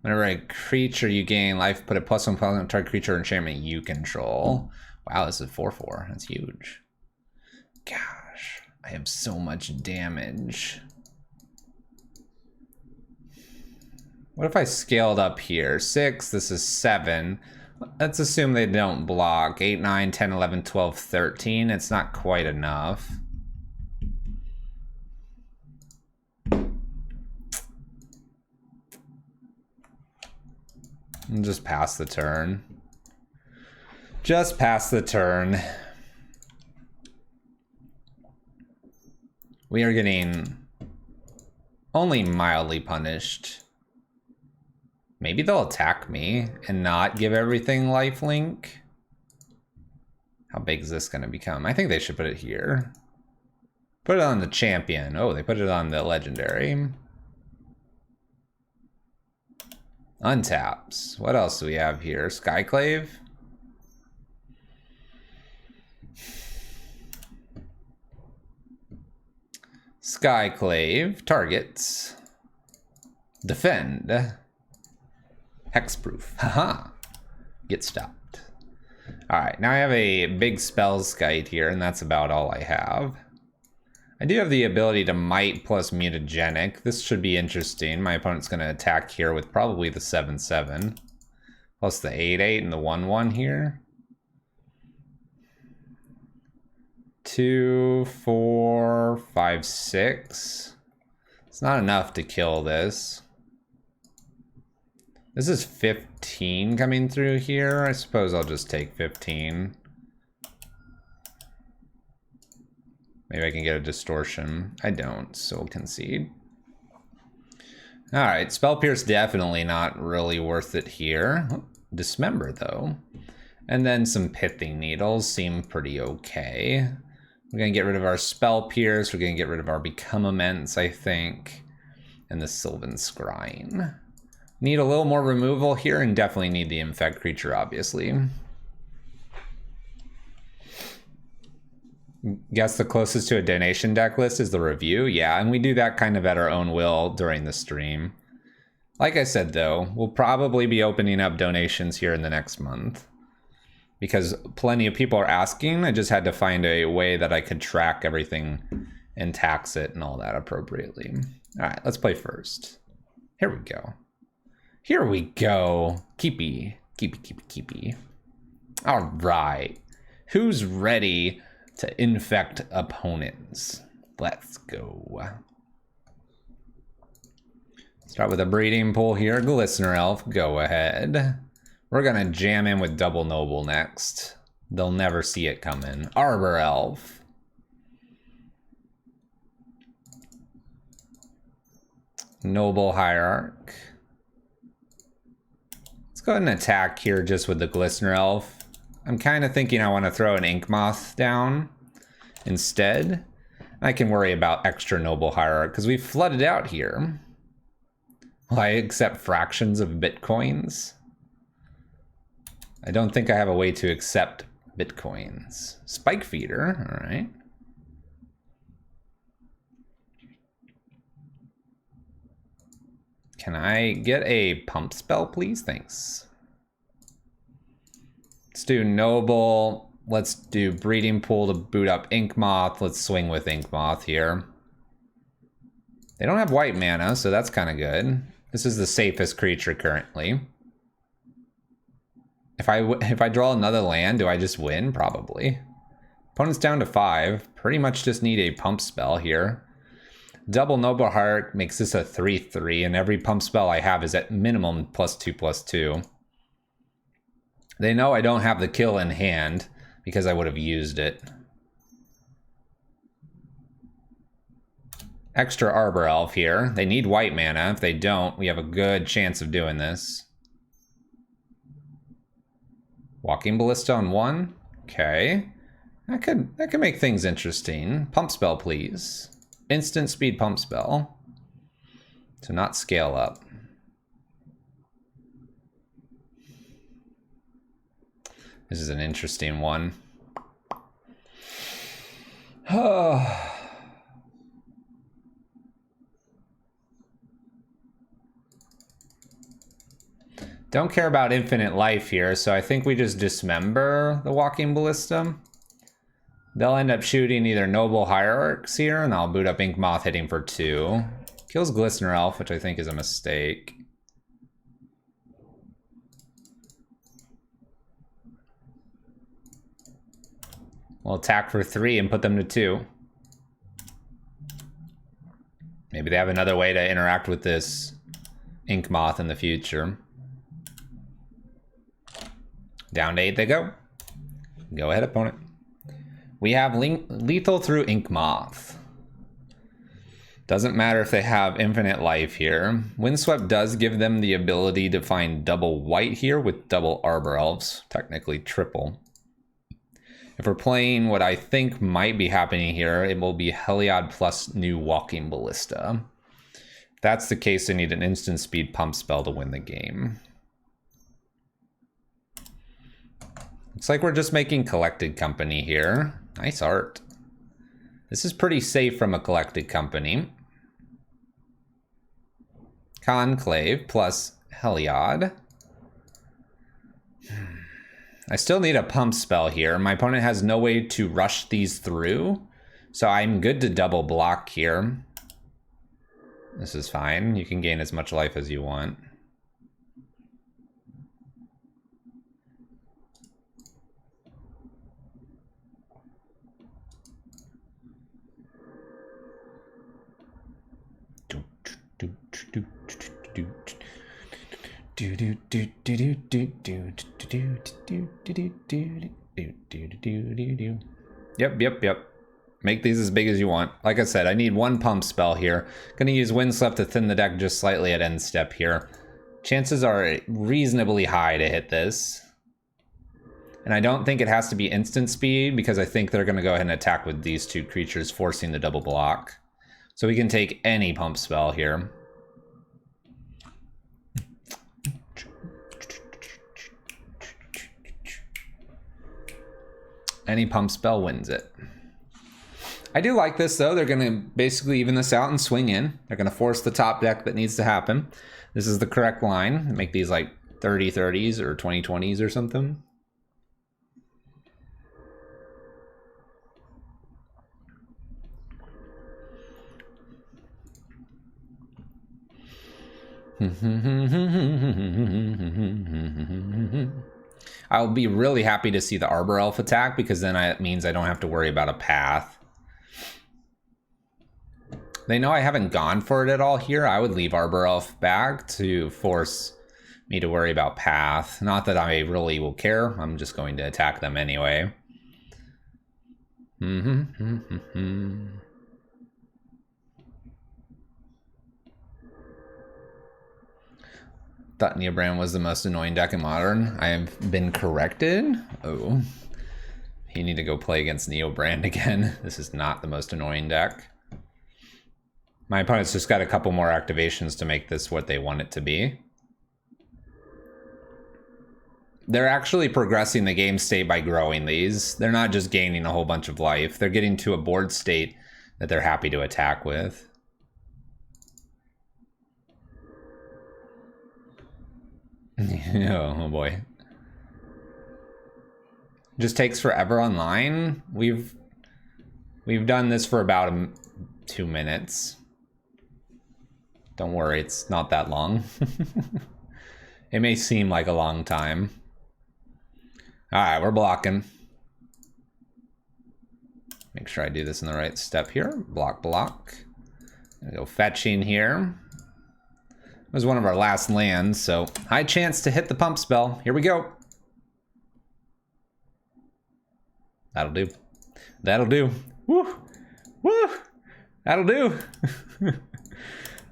Whenever a creature you gain life, put a +1 on target creature or enchantment you control. Wow, this is 4/4. That's huge. Gosh, I have so much damage. What if I scaled up here? 6, this is 7. Let's assume they don't block. 8, 9, 10, 11, 12, 13. It's not quite enough. And just pass the turn. Just pass the turn. We are getting only mildly punished. Maybe they'll attack me and not give everything lifelink. How big is this going to become? I think they should put it here. Put it on the champion. Oh, they put it on the legendary. Untaps. What else do we have here? Skyclave. Skyclave. Targets. Defend. Hexproof. Haha. Get stopped. Alright, now I have a big spells guide here, and that's about all I have. I do have the ability to might plus mutagenic. This should be interesting. My opponent's going to attack here with probably the 7/7. Plus the 8/8 and the 1/1 here. 2, 4, 5, 6. It's not enough to kill this. This is 15 coming through here. I suppose I'll just take 15. Maybe I can get a distortion. I don't, so we'll concede. Alright, Spell Pierce definitely not really worth it here. Dismember though. And then some Pithing Needles seem pretty okay. We're gonna get rid of our Spell Pierce, we're gonna get rid of our Become Immense, I think. And the Sylvan Scrying. Need a little more removal here and definitely need the Infect creature, obviously. Guess the closest to a donation deck list is the review. Yeah, and we do that kind of at our own will during the stream. Like I said, though, we'll probably be opening up donations here in the next month. Because plenty of people are asking. I just had to find a way that I could track everything and tax it and all that appropriately. All right, let's play first. Here we go. Here we go. Keepy. Keepy. All right. Who's ready to infect opponents? Let's go. Start with a breeding pool here. Glistener Elf, go ahead. We're gonna jam in with Double Noble next. They'll never see it coming. Arbor Elf. Noble Hierarch. Let's go ahead and attack here just with the Glistener Elf. I'm kind of thinking I want to throw an Ink Moth down instead. I can worry about extra Noble Hierarch because we flooded out here. Will I accept fractions of Bitcoins? I don't think I have a way to accept Bitcoins. Spike Feeder, all right. Can I get a pump spell, please? Thanks. Let's do Noble. Let's do Breeding Pool to boot up Ink Moth. Let's swing with Ink Moth here. They don't have white mana, so that's kind of good. This is the safest creature currently. If I draw another land, do I just win? Probably. Opponent's down to 5. Pretty much just need a pump spell here. Double Noble Heart makes this a 3/3, and every pump spell I have is at minimum +2/2. They know I don't have the kill in hand because I would have used it. extra Arbor Elf here. They need white mana. If they don't, we have a good chance of doing this. Walking Ballista on 1. Okay. That could make things interesting. Pump spell, please. Instant speed pump spell. So not scale up. This is an interesting one. Don't care about infinite life here, so I think we just dismember the Walking Ballista. They'll end up shooting either Noble Hierarchs here, and I'll boot up Ink Moth hitting for 2. Kills Glistener Elf, which I think is a mistake. We'll attack for 3 and put them to 2. Maybe they have another way to interact with this Ink Moth in the future. Down to 8 they go. Go ahead, opponent. We have lethal through Ink Moth. Doesn't matter if they have infinite life here. Windswept does give them the ability to find double white here with double Arbor Elves, technically triple. If we're playing what I think might be happening here, it will be Heliod plus new Walking Ballista. If that's the case, they need an instant speed pump spell to win the game. Looks like we're just making Collected Company here. Nice art. This is pretty safe from a Collected Company. Conclave plus Heliod. I still need a pump spell here. My opponent has no way to rush these through, so I'm good to double block here. This is fine. You can gain as much life as you want. Yep. Make these as big as you want. Like I said, I need one pump spell here. Gonna use Windswept to thin the deck just slightly at end step here. Chances are reasonably high to hit this. And I don't think it has to be instant speed because I think they're gonna go ahead and attack with these 2 creatures, forcing the double block. So we can take any pump spell here. Any pump spell wins it. I do like this though. They're gonna basically even this out and swing in. They're gonna force the top deck that needs to happen. This is the correct line. Make these like 30-30s or 20-20s or something. I'll be really happy to see the Arbor Elf attack because then it means I don't have to worry about a path. They know I haven't gone for it at all here. I would leave Arbor Elf back to force me to worry about path. Not that I really will care. I'm just going to attack them anyway. Thought Neobrand was the most annoying deck in Modern. I have been corrected. Oh. You need to go play against Neobrand again. This is not the most annoying deck. My opponent's just got a couple more activations to make this what they want it to be. They're actually progressing the game state by growing these. They're not just gaining a whole bunch of life. They're getting to a board state that they're happy to attack with. Oh boy. Just takes forever online. We've done this for about 2 minutes. Don't worry, it's not that long. It may seem like a long time. Alright, we're blocking. Make sure I do this in the right step here. Block. Go fetching here. It was one of our last lands, so high chance to hit the pump spell. Here we go. That'll do. Woo! That'll do.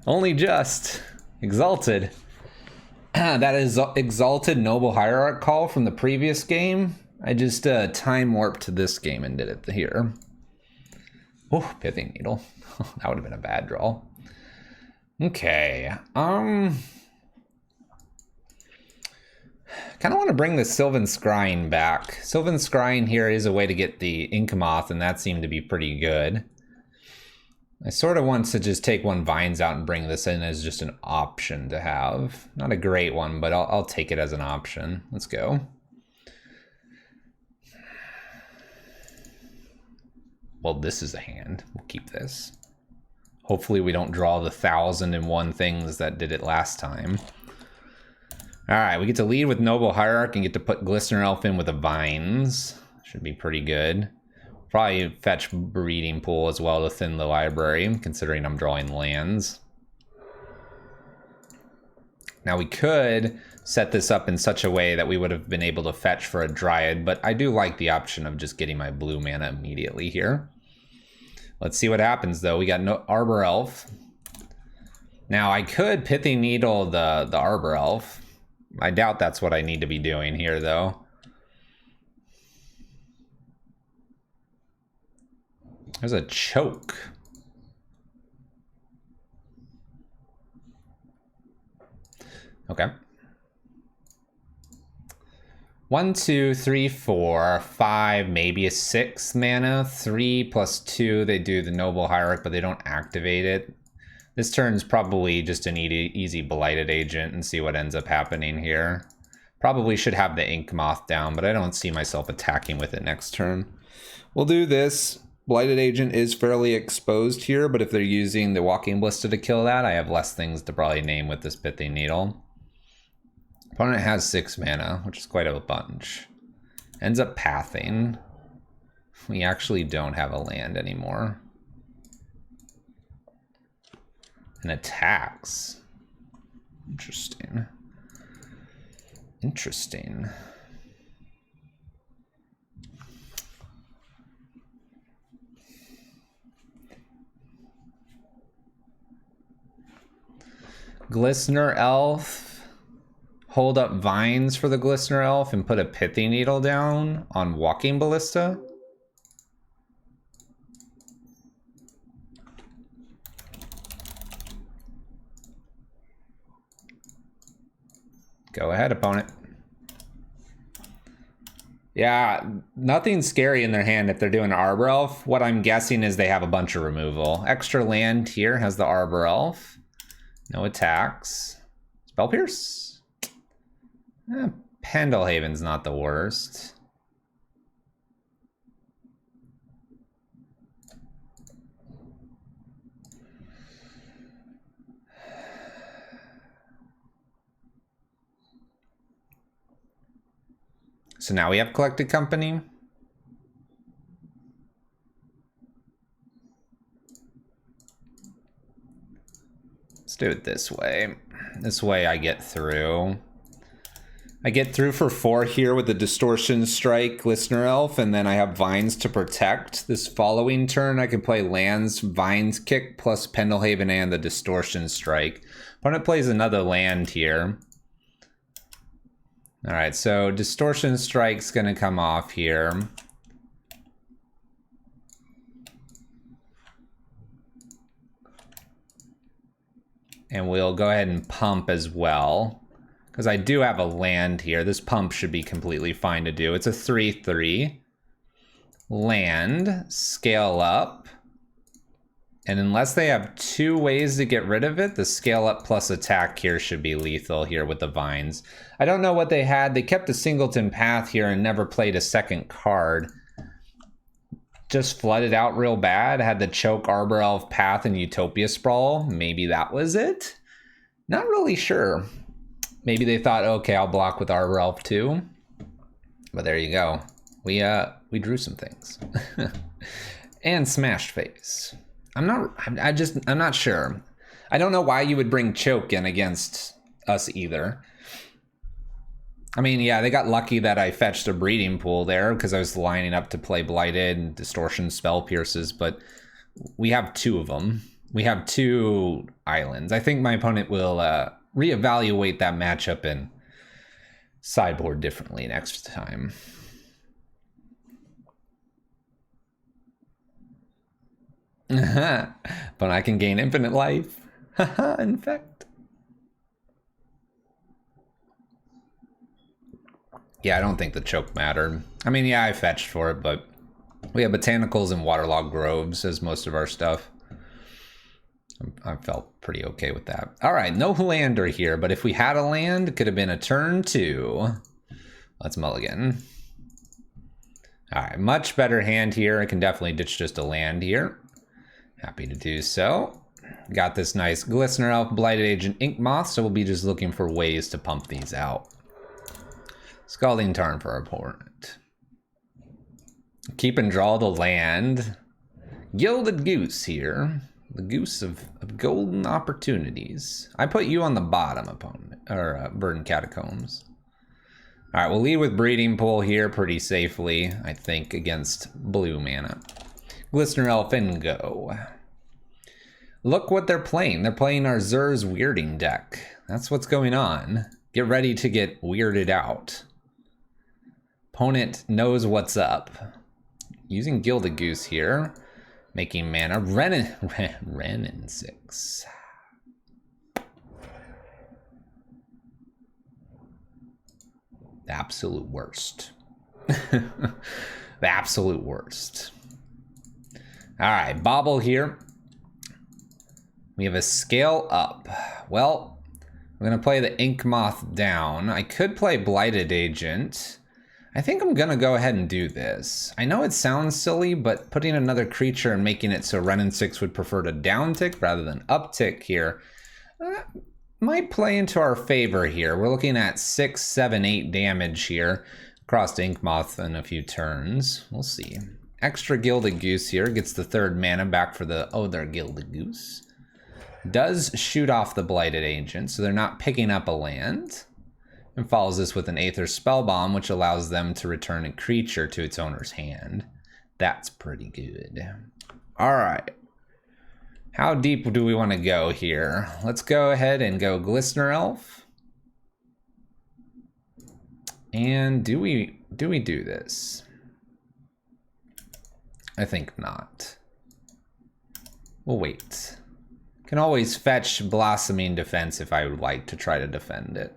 Only just. Exalted. That is Exalted Noble Hierarch call from the previous game. I just time warped to this game and did it here. Oh, Pithing Needle. That would have been a bad draw. Okay. Kind of want to bring the Sylvan Scrying back. Sylvan Scrying here is a way to get the Inkmoth, and that seemed to be pretty good. I sort of want to just take one Vines out and bring this in as just an option to have. Not a great one, but I'll take it as an option. Let's go. Well, this is a hand. We'll keep this. Hopefully we don't draw the 1,001 things that did it last time. All right, we get to lead with Noble Hierarch and get to put Glistener Elf in with the Vines. Should be pretty good. Probably fetch Breeding Pool as well to thin the library, considering I'm drawing lands. Now we could set this up in such a way that we would have been able to fetch for a Dryad, but I do like the option of just getting my blue mana immediately here. Let's see what happens though. We got no Arbor Elf. Now I could Pithing Needle the Arbor Elf. I doubt that's what I need to be doing here though. There's a choke. Okay. 1, 2, 3, 4, 5, maybe a 6 mana. 3 plus 2, they do the Noble Hierarch, but they don't activate it. This turn's probably just an easy Blighted Agent and see what ends up happening here. Probably should have the Inkmoth down, but I don't see myself attacking with it next turn. We'll do this. Blighted Agent is fairly exposed here, but if they're using the Walking Ballista to kill that, I have less things to probably name with this Pithing Needle. Opponent has 6 mana, which is quite a bunch. Ends up pathing. We actually don't have a land anymore. And attacks. Interesting. Interesting. Glistener Elf. Hold up Vines for the Glistener Elf and put a Pithing Needle down on Walking Ballista. Go ahead, opponent. Yeah, nothing scary in their hand if they're doing Arbor Elf. What I'm guessing is they have a bunch of removal. Extra land here has the Arbor Elf. No attacks. Spell Pierce. Pendelhaven's not the worst. So now we have Collected Company. Let's do it this way. This way I get through. I get through for 4 here with the Distortion Strike, Glistener Elf, and then I have Vines to protect. This following turn I can play lands, Vines Kick, plus Pendelhaven and the Distortion Strike. Opponent plays another land here. All right, so Distortion Strike's gonna come off here. And we'll go ahead and pump as well, because I do have a land here. This pump should be completely fine to do. It's a 3/3. Land, scale up. And unless they have 2 ways to get rid of it, the scale up plus attack here should be lethal here with the Vines. I don't know what they had. They kept a Singleton Path here and never played a second card. Just flooded out real bad. Had the Choke, Arbor Elf, Path, and Utopia Sprawl. Maybe that was it? Not really sure. Maybe they thought, okay, I'll block with Arbor Elf too. But there you go. We drew some things. And Smashed Face. I'm not sure. I don't know why you would bring Choke in against us either. I mean, yeah, they got lucky that I fetched a Breeding Pool there because I was lining up to play Blighted and Distortion Spell Pierces, but we have two of them. We have two islands. I think my opponent will reevaluate that matchup and sideboard differently next time. But I can gain infinite life. Infect. Yeah, I don't think the choke mattered. I mean, yeah, I fetched for it, but we have botanicals and waterlogged groves as most of our stuff. I felt pretty okay with that. All right, no lander here, but if we had a land, it could have been a turn 2. Let's mulligan. All right, much better hand here. I can definitely ditch just a land here. Happy to do so. Got this nice Glistener Elf, Blighted Agent, Ink Moth, so we'll be just looking for ways to pump these out. Scalding Tarn for our opponent. Keep and draw the land. Gilded Goose here. The goose of golden opportunities. I put you on the bottom, opponent, or Verdant Catacombs. All right, we'll lead with Breeding Pool here pretty safely, I think, against blue mana. Glistener Elf and go. Look what they're playing. They're playing our Zur's Weirding deck. That's what's going on. Get ready to get weirded out. Opponent knows what's up. Using Gilded Goose here. Making mana. Renin 6. The absolute worst. The absolute worst. All right, Bobble here. We have a scale up. Well, I'm gonna play the Ink Moth down. I could play Blighted Agent. I think I'm gonna go ahead and do this. I know it sounds silly, but putting another creature and making it so Renin 6 would prefer to downtick rather than uptick here might play into our favor here. We're looking at 6, 7, 8 damage here across Ink Moth in a few turns. We'll see. Extra Gilded Goose here gets the 3rd mana back for the other Gilded Goose. Does shoot off the Blighted Agent, so they're not picking up a land. And follows this with an Aether Spellbomb, which allows them to return a creature to its owner's hand. That's pretty good. All right. How deep do we want to go here? Let's go ahead and go Glistener Elf. And do we do this? I think not. We'll wait. Can always fetch Blossoming Defense if I would like to try to defend it.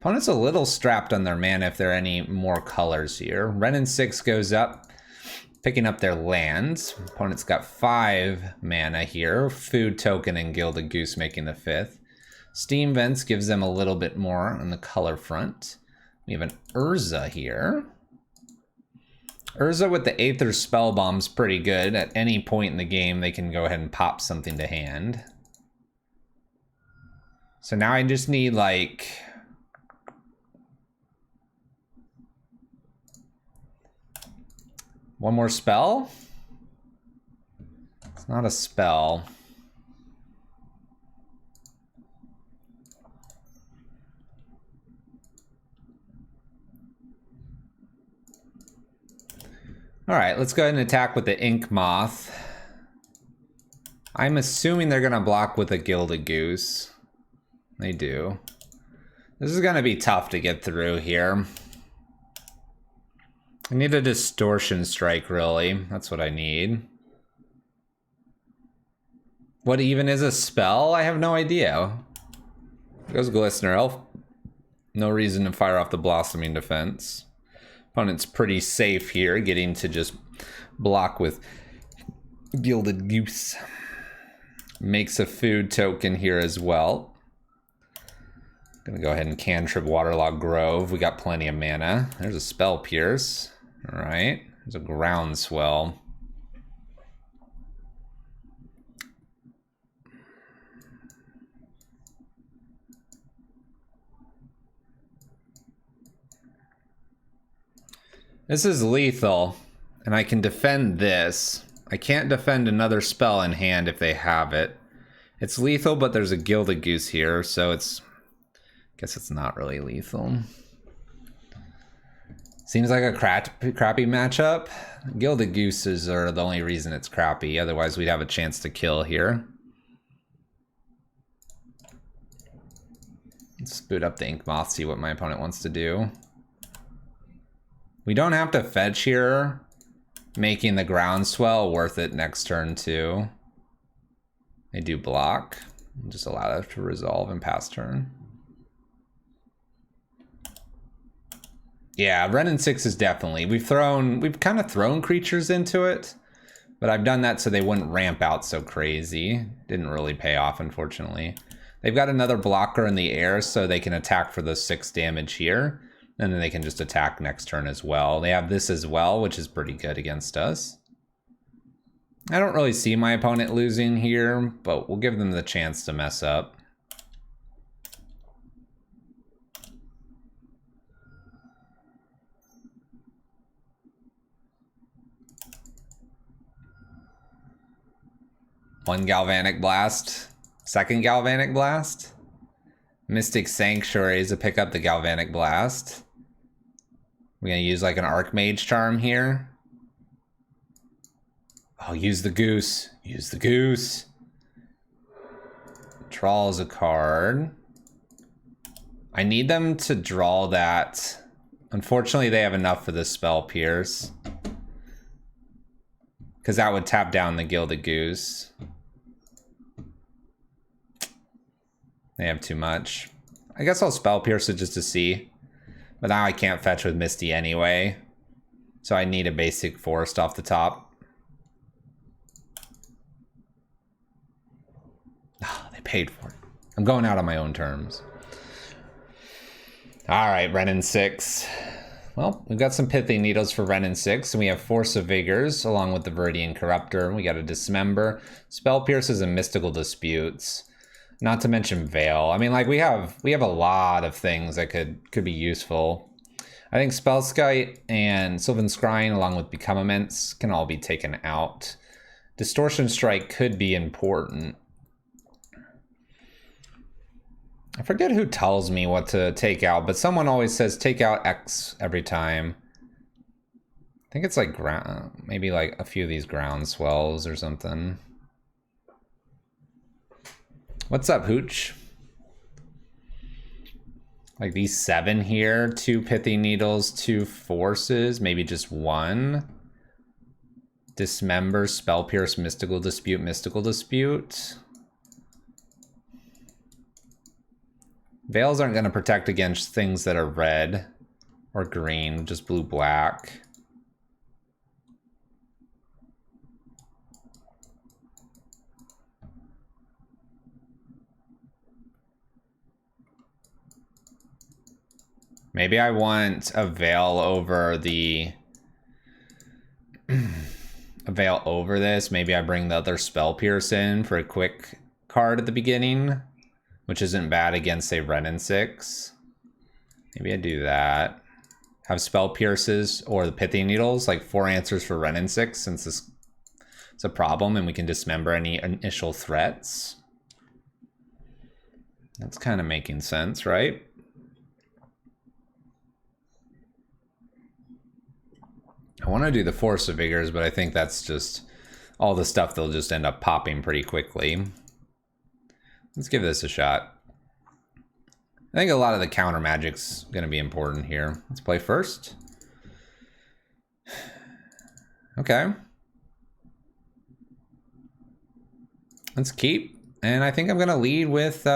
Opponent's a little strapped on their mana if there are any more colors here. Renin 6 goes up, picking up their lands. Opponent's got 5 mana here. Food Token and Gilded Goose making the 5th. Steam Vents gives them a little bit more on the color front. We have an Urza here. Urza with the Aether Spellbomb's pretty good. At any point in the game, they can go ahead and pop something to hand. So now I just need like... one more spell? It's not a spell. All right, let's go ahead and attack with the Ink Moth. I'm assuming they're gonna block with a Gilded Goose. They do. This is gonna be tough to get through here. I need a Distortion Strike, really. That's what I need. What even is a spell? I have no idea. Goes Glistener Elf. No reason to fire off the Blossoming Defense. Opponent's pretty safe here, getting to just block with Gilded Goose. Makes a food token here as well. Gonna go ahead and cantrip Waterlogged Grove. We got plenty of mana. There's a Spell Pierce. All right, there's a Groundswell. This is lethal, and I can defend this. I can't defend another spell in hand if they have it. It's lethal, but there's a Gilded Goose here, so it's... I guess it's not really lethal. Seems like a crappy matchup. Gilded Gooses are the only reason it's crappy. Otherwise, we'd have a chance to kill here. Let's boot up the Ink Moth, see what my opponent wants to do. We don't have to fetch here, making the Groundswell worth it next turn too. They do block. Just allow that to resolve and pass turn. Yeah, Renin 6 is definitely, we've kind of thrown creatures into it, but I've done that so they wouldn't ramp out so crazy. Didn't really pay off, unfortunately. They've got another blocker in the air, so they can attack for the 6 damage here, and then they can just attack next turn as well. They have this as well, which is pretty good against us. I don't really see my opponent losing here, but we'll give them the chance to mess up. One Galvanic Blast, second Galvanic Blast. Mystic Sanctuaries to pick up the Galvanic Blast. We're gonna use like an Archmage Charm here. Oh, use the Goose. Use the Goose. Draws a card. I need them to draw that. Unfortunately, they have enough for the Spell Pierce. Because that would tap down the Gilded Goose. They have too much. I guess I'll Spell Pierce it just to see. But now I can't fetch with Misty anyway. So I need a basic forest off the top. Oh, they paid for it. I'm going out on my own terms. Alright, Renin 6. Well, we've got some Pithy Needles for Renin 6, and we have Force of Vigors along with the Viridian Corruptor. We got a Dismember, Spell Pierces, and Mystical Disputes. Not to mention Veil. I mean, like, we have a lot of things that could be useful. I think Spellskite and Sylvan Scrying along with Become Immense can all be taken out. Distortion Strike could be important. I forget who tells me what to take out, but someone always says take out X every time. I think it's like maybe like a few of these Groundswells or something. What's up, Hooch? Like these 7 here, 2 Pithy Needles, 2 Forces, maybe just 1. Dismember, Spell Pierce, Mystical Dispute, Mystical Dispute. Veils aren't going to protect against things that are red or green, just blue-black. Maybe I want a Veil over the... a Veil over this. Maybe I bring the other Spell Pierce in for a quick card at the beginning, which isn't bad against, say, Renin 6. Maybe I do that. Have Spell Pierces or the Pithy Needles, like 4 answers for Renin 6, since this is a problem and we can dismember any initial threats. That's kind of making sense, right? I want to do the Force of Vigors, but I think that's just all the stuff they'll just end up popping pretty quickly. Let's give this a shot. I think a lot of the counter magic's going to be important here. Let's play first. Okay. Let's keep. And I think I'm going to lead with...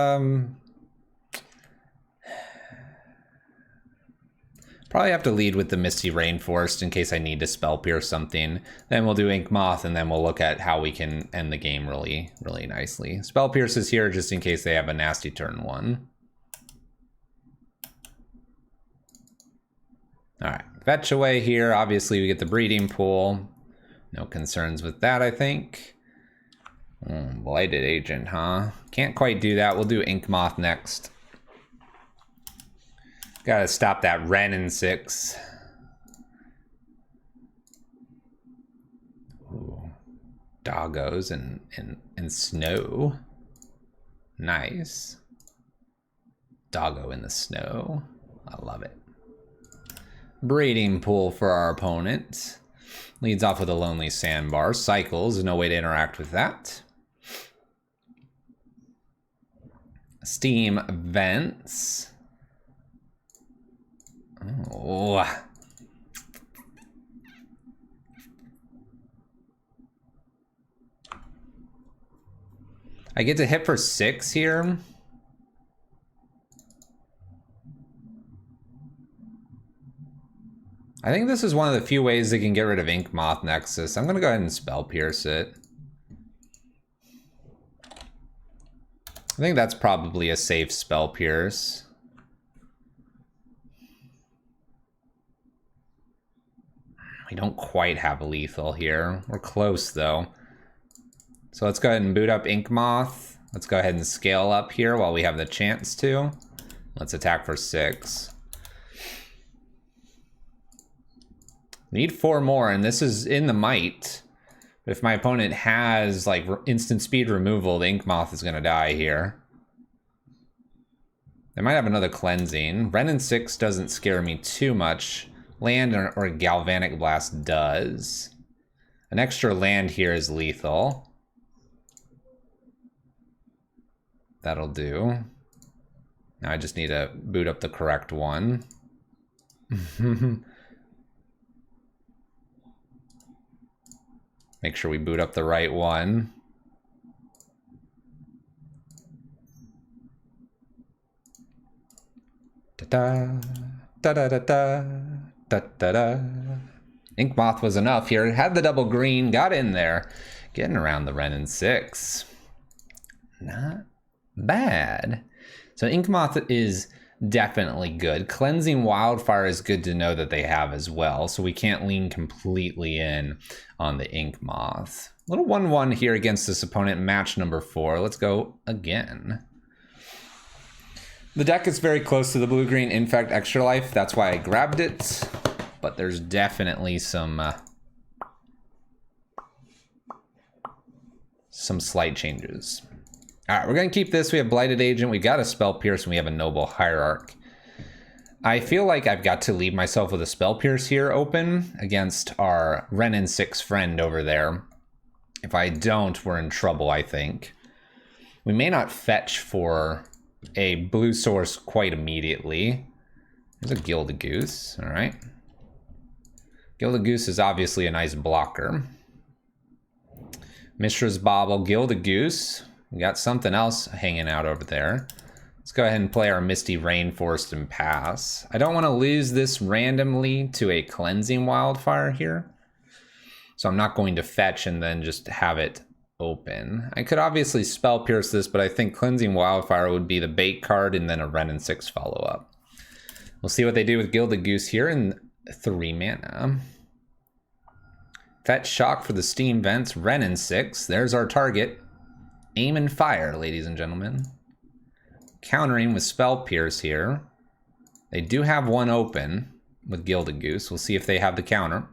Probably have to lead with the Misty Rainforest in case I need to Spell Pierce something. Then we'll do Ink Moth, and then we'll look at how we can end the game really, really nicely. Spell Pierce is here just in case they have a nasty turn 1. Alright, fetch away here. Obviously we get the Breeding Pool. No concerns with that, I think. Blighted Agent, huh? Can't quite do that. We'll do Ink Moth next. Gotta stop that Renin 6. Ooh. Doggos and snow. Nice. Doggo in the snow. I love it. breeding pool for our opponent. Leads off with a lonely sandbar. Cycles, no way to interact with that. Steam vents. Oh. I get to hit for 6 here. I think this is one of the few ways they can get rid of Ink Moth Nexus. I'm gonna go ahead and Spell Pierce it. I think that's probably a safe Spell Pierce. We don't quite have a lethal here. We're close though. So let's go ahead and boot up Ink Moth. Let's go ahead and scale up here while we have the chance to. Let's attack for 6. Need 4 more, and this is in the might. But if my opponent has like instant speed removal, the Ink Moth is gonna die here. They might have another cleansing. Renin 6 doesn't scare me too much. Land or Galvanic Blast does. An extra land here is lethal. That'll do. Now I just need to boot up the correct one. Make sure we boot up the right one. Da-da, da-da-da-da, da-da-da. Ink Moth was enough here. Had the double green, got in there. Getting around the Renin 6. Not bad. So Ink Moth is definitely good. Cleansing Wildfire is good to know that they have as well, so we can't lean completely in on the Ink Moth. Little 1-1 here against this opponent, match number 4. Let's go again. The deck is very close to the blue-green Infect Extra Life. That's why I grabbed it, but there's definitely some slight changes. All right, we're going to keep this. We have Blighted Agent, we've got a Spell Pierce, and we have a Noble Hierarch. I feel like I've got to leave myself with a Spell Pierce here open against our Renin 6 friend over there. If I don't, we're in trouble, I think. We may not fetch for a blue source quite immediately. There's a Gilded Goose, all right. Gilded Goose is obviously a nice blocker. Mishra's Bauble, Gilded Goose. We got something else hanging out over there. Let's go ahead and play our Misty Rainforest and pass. I don't want to lose this randomly to a Cleansing Wildfire here. So I'm not going to fetch and then just have it open. I could obviously Spell Pierce this, but I think Cleansing Wildfire would be the bait card and then a Renin 6 follow-up. We'll see what they do with Gilded Goose here in 3 mana. Fetch Shock for the Steam Vents, Renin 6. There's our target. Aim and fire, ladies and gentlemen. Countering with Spell Pierce here. They do have one open with Gilded Goose. We'll see if they have the counter.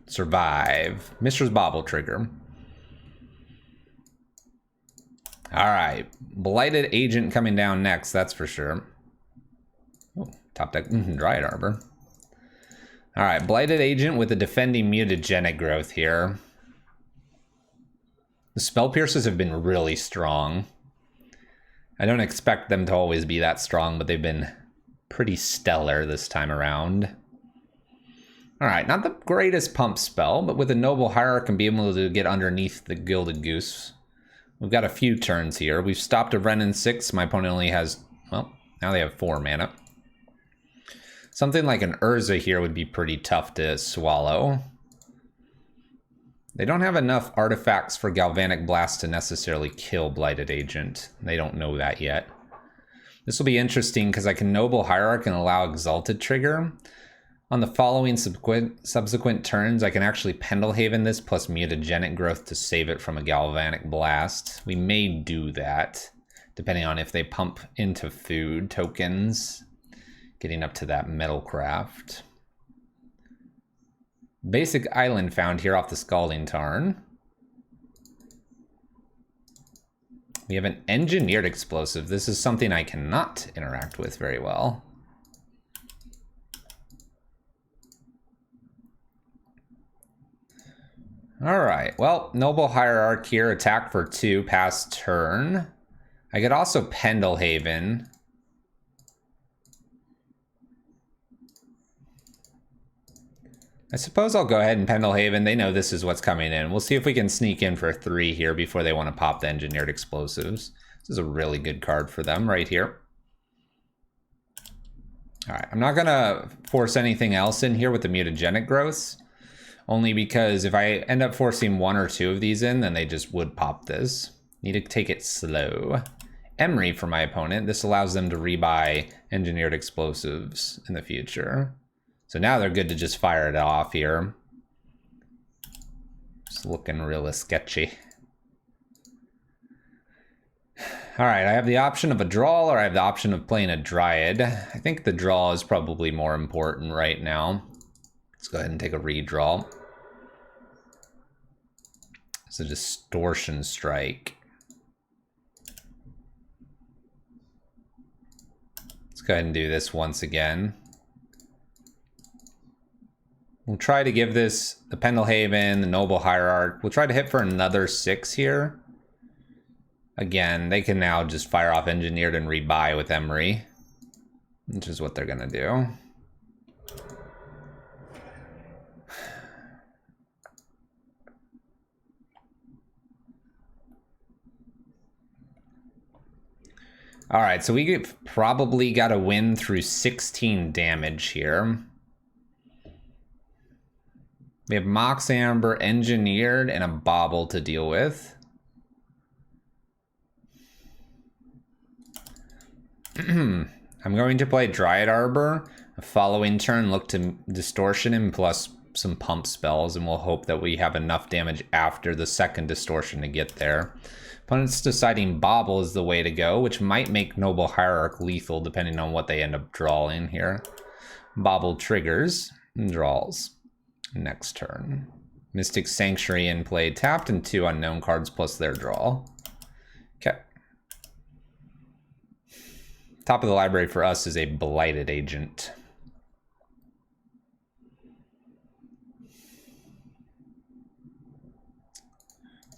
Survive. Mishra's Bauble trigger. Alright. Blighted Agent coming down next, that's for sure. Oh, top deck. Dryad Arbor. Alright, Blighted Agent with a defending mutagenic growth here. The Spell Pierces have been really strong. I don't expect them to always be that strong, but they've been pretty stellar this time around. Alright, not the greatest pump spell, but with a Noble Hierarch and be able to get underneath the Gilded Goose. We've got a few turns here. We've stopped a Renin 6. My opponent only has, well, now they have 4 mana. Something like an Urza here would be pretty tough to swallow. They don't have enough artifacts for Galvanic Blast to necessarily kill Blighted Agent. They don't know that yet. This will be interesting because I can Noble Hierarch and allow Exalted trigger. On the following subsequent turns, I can actually Pendelhaven this plus Mutagenic Growth to save it from a Galvanic Blast. We may do that, depending on if they pump into food tokens. Getting up to that Metalcraft. Basic island found here off the Scalding Tarn. We have an engineered explosive. This is something I cannot interact with very well. All right, well, Noble Hierarch here, attack for 2, pass turn. I could also Pendelhaven. I suppose I'll go ahead and Pendelhaven. They know this is what's coming in. We'll see if we can sneak in for 3 here before they want to pop the engineered explosives. This is a really good card for them right here. All right, I'm not gonna force anything else in here with the mutagenic growths, only because if I end up forcing 1 or 2 of these in, then they just would pop this. Need to take it slow. Emery for my opponent. This allows them to rebuy engineered explosives in the future. So now they're good to just fire it off here. It's looking really sketchy. All right, I have the option of a draw, or I have the option of playing a Dryad. I think the draw is probably more important right now. Let's go ahead and take a redraw. It's a Distortion Strike. Let's go ahead and do this once again. We'll try to give this the Pendelhaven, the Noble Hierarch. We'll try to hit for another 6 here. Again, they can now just fire off Engineered and rebuy with Emery, which is what they're gonna do. All right, so we probably got to win through 16 damage here. We have Mox Amber, Engineered, and a Bauble to deal with. I'm going to play Dryad Arbor. The following turn, look to Distortion him plus some pump spells, and we'll hope that we have enough damage after the second Distortion to get there. Opponent's deciding Bauble is the way to go, which might make Noble Hierarch lethal depending on what they end up drawing here. Bauble triggers and draws. Next turn. Mystic Sanctuary in play, tapped, and 2 unknown cards plus their draw. Okay. Top of the library for us is a Blighted Agent.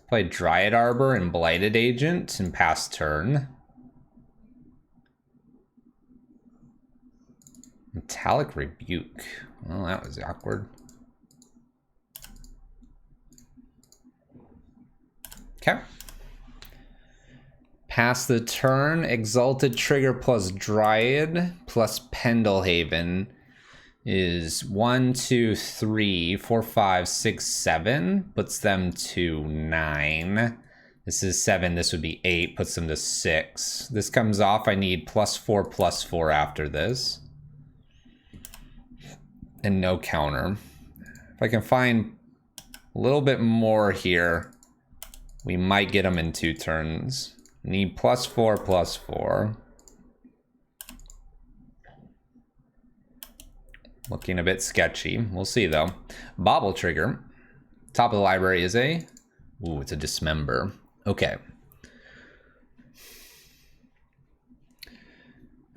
Play Dryad Arbor and Blighted Agent and pass turn. Metallic Rebuke. Well, that was awkward. Okay. Pass the turn. Exalted Trigger plus Dryad plus Pendelhaven is 1, 2, 3, 4, 5, 6, 7. Puts them to 9. This is 7. This would be 8. Puts them to 6. This comes off. I need +4/+4 after this. And no counter. If I can find a little bit more here, we might get them in 2 turns. Need +4/+4. Looking a bit sketchy. We'll see though. Bauble trigger. Top of the library is a... Ooh, it's a Dismember. Okay.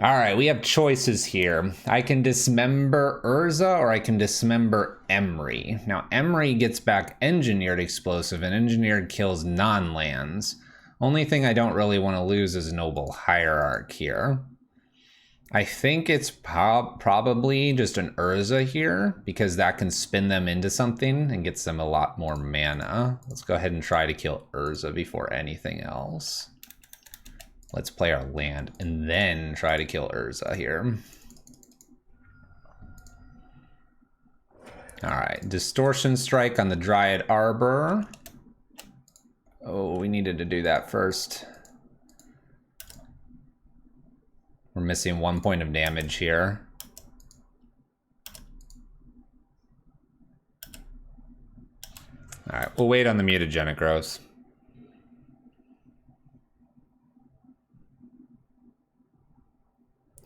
All right, we have choices here. I can Dismember Urza or I can Dismember Emery. Now, Emery gets back Engineered Explosive, and Engineered kills non-lands. Only thing I don't really want to lose is Noble Hierarch here. I think it's probably just an Urza here, because that can spin them into something and gets them a lot more mana. Let's go ahead and try to kill Urza before anything else. Let's play our land and then try to kill Urza here. All right, Distortion Strike on the Dryad Arbor. Oh, we needed to do that first. We're missing 1 point of damage here. All right, we'll wait on the mutagenic growth.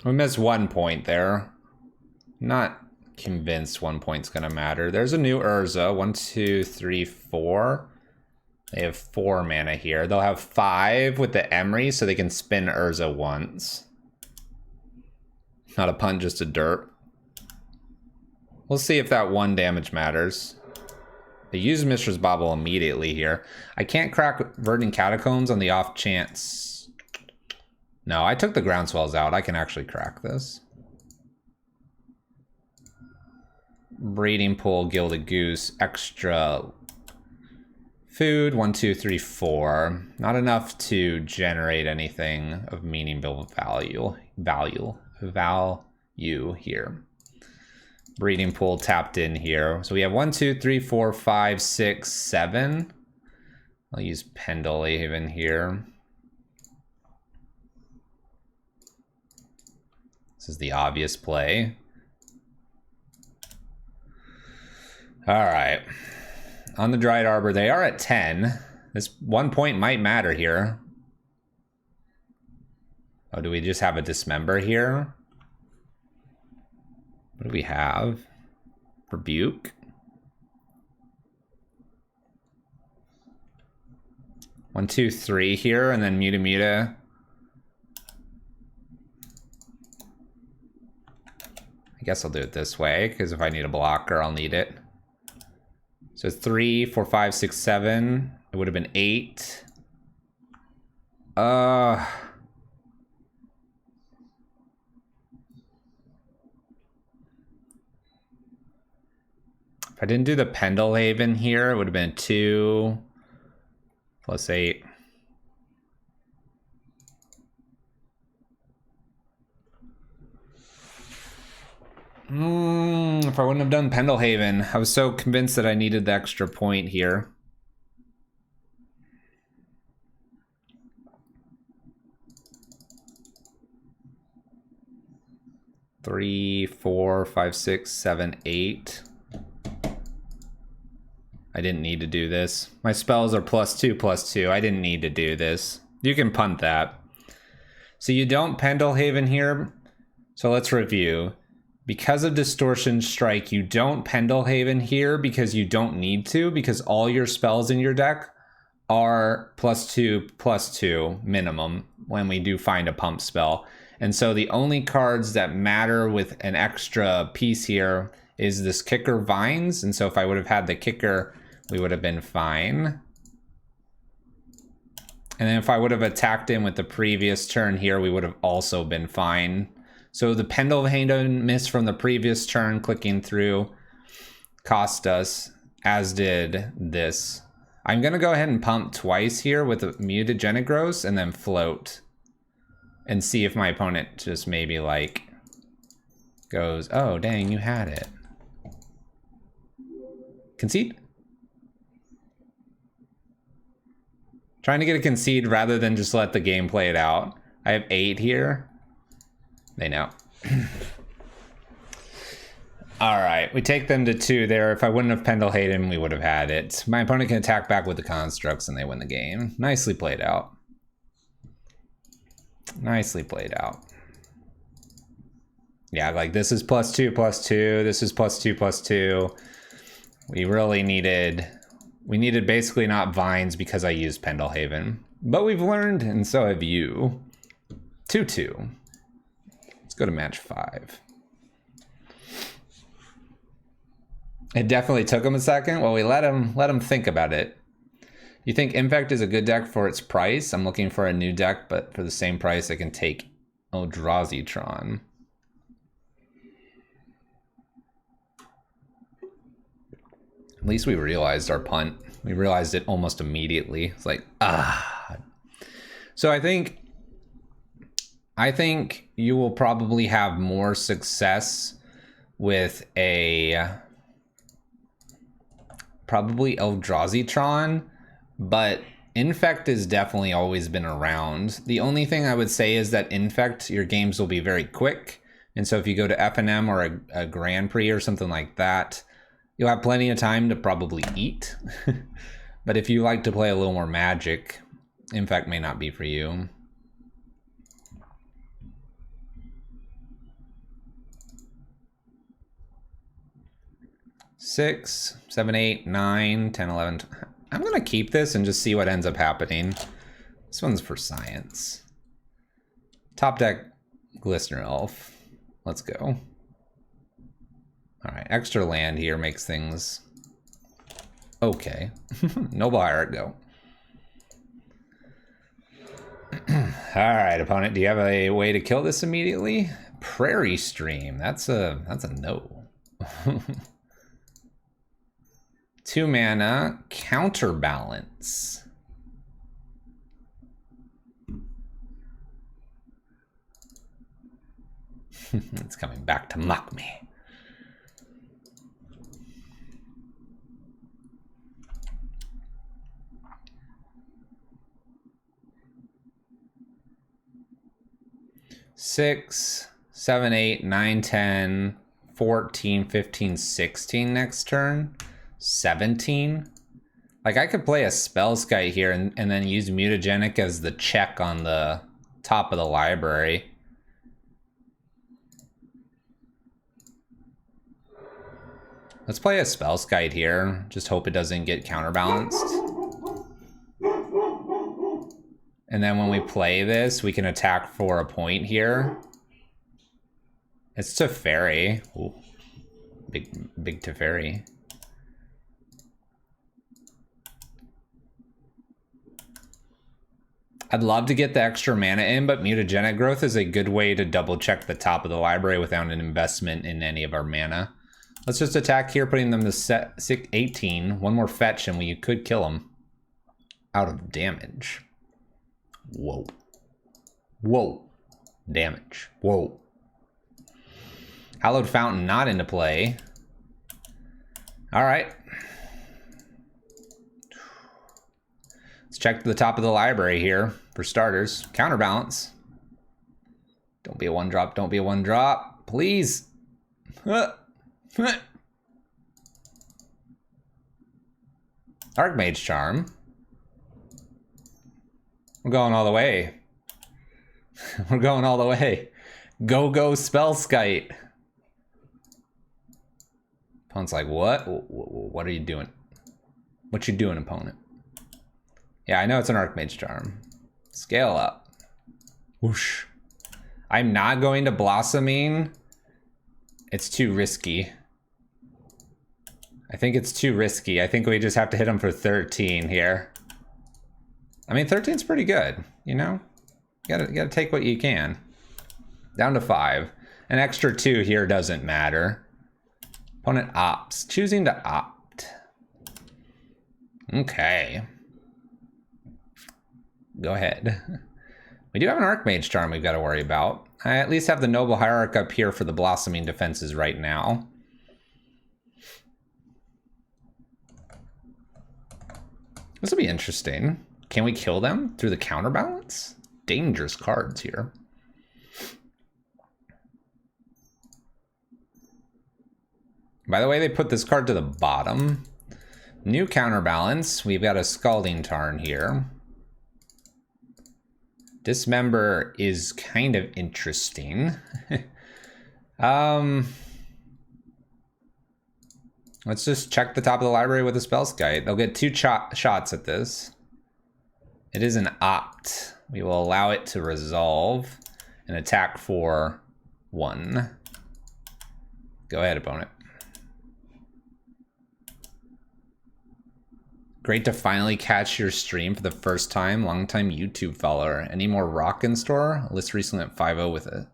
We missed 1 point there. Not convinced 1 point's gonna matter. There's a new Urza. 1, 2, 3, 4. They have 4 mana here. They'll have 5 with the Emery, so they can spin Urza once. Not a punt, just a derp. We'll see if that 1 damage matters. They use Mishra's Bauble immediately here. I can't crack Verdant Catacombs on the off chance. No, I took the Groundswells out. I can actually crack this. Breeding Pool, Gilded Goose, extra food, 1, 2, 3, 4. Not enough to generate anything of meaningful value here. Breeding Pool tapped in here. So we have 1, 2, 3, 4, 5, 6, 7. I'll use Pendelhaven here. This is the obvious play. All right. On the Dried Arbor, they are at 10. This 1 point might matter here. Oh, do we just have a Dismember here? What do we have? Rebuke. 1, 2, 3 here, and then Muta Muta. I guess I'll do it this way, because if I need a blocker, I'll need it. So 3, 4, 5, 6, 7. It would have been 8. If I didn't do the Pendelhaven here, it would have been 2 plus 8. If I wouldn't have done Pendelhaven, I was so convinced that I needed the extra point here. Three, 4, 5, 6, 7, 8. I didn't need to do this. My spells are +2/+2. I didn't need to do this. You can punt that. So you don't Pendelhaven here. So let's review. Because of Distortion Strike, you don't Pendelhaven here because you don't need to, because all your spells in your deck are +2/+2 minimum when we do find a pump spell. And so the only cards that matter with an extra piece here is this Kicker Vines. And so if I would have had the Kicker, we would have been fine. And then if I would have attacked him with the previous turn here, we would have also been fine. So the Pendelhaven miss from the previous turn clicking through cost us, as did this. I'm going to go ahead and pump twice here with a Mutagenic Gross and then float. And see if my opponent just maybe like goes, oh dang, you had it. Concede? Trying to get a concede rather than just let the game play it out. I have 8 here. They know. All right, we take them to 2 there. If I wouldn't have Pendelhaven, we would have had it. My opponent can attack back with the constructs and they win the game. Nicely played out. Nicely played out. Yeah, like this is +2/+2. This is +2/+2. We really needed... We needed basically not Vines because I used Pendelhaven. But we've learned, and so have you. 2-2. Let's go to match 5. It definitely took him a second. Well, we let him think about it. You think Infect is a good deck for its price? I'm looking for a new deck, but for the same price, I can take Eldrazi-tron. At least we realized our punt. We realized it almost immediately. It's like, ah. So I think you will probably have more success with a probably Eldrazi-tron, but Infect has definitely always been around. The only thing I would say is that Infect, your games will be very quick. And so if you go to FNM or a Grand Prix or something like that, you'll have plenty of time to probably eat. But if you like to play a little more Magic, Infect may not be for you. Six, 7, 8, 9, 10, 11. I'm gonna keep this and just see what ends up happening. This one's for science. Top deck Glistener Elf. Let's go. Alright, extra land here makes things okay. Noble Hierarch, go. Alright, opponent, do you have a way to kill this immediately? Prairie Stream, that's a no. 2 mana, Counterbalance. It's coming back to mock me. Six, 7, 8, 9, 10, 14, 15, 16 next turn. 17. Like I could play a Spellskite here and then use Mutagenic as the check on the top of the library. Let's play a Spellskite here. Just hope it doesn't get counterbalanced. And then when we play this, we can attack for a point here. It's Teferi. Ooh. Big Teferi. I'd love to get the extra mana in, but Mutagenic Growth is a good way to double check the top of the library without an investment in any of our mana. Let's just attack here, putting them to set 18. One more fetch and we could kill them. Out of damage. Whoa. Whoa. Damage. Whoa. Hallowed Fountain not into play. Alright. Let's check the top of the library here for starters. Counterbalance. Don't be a 1-drop. Don't be a 1-drop. Please. Archmage Charm. We're going all the way. We're going all the way. Go Spellskite. Opponent's like, what? What are you doing? What you doing, opponent? Yeah, I know it's an Archmage Charm. Scale up. Whoosh. I'm not going to Blossoming. It's too risky. I think it's too risky. I think we just have to hit him for 13 here. I mean, 13's pretty good, you know? You gotta take what you can. Down to 5. An extra 2 here doesn't matter. Opponent opts. Choosing to opt. Okay. Go ahead. We do have an Archmage Charm we've got to worry about. I at least have the Noble Hierarch up here for the Blossoming defenses right now. This will be interesting. Can we kill them through the counterbalance? Dangerous cards here. By the way, they put this card to the bottom. New counterbalance. We've got a Scalding Tarn here. Dismember is kind of interesting. Let's just check the top of the library with a Spellskite. They'll get 2 shots at this. It is an opt. We will allow it to resolve and attack for 1. Go ahead, opponent. Great to finally catch your stream for the first time. Long-time YouTube follower. Any more Rock in store? List recently at 5-0 with it.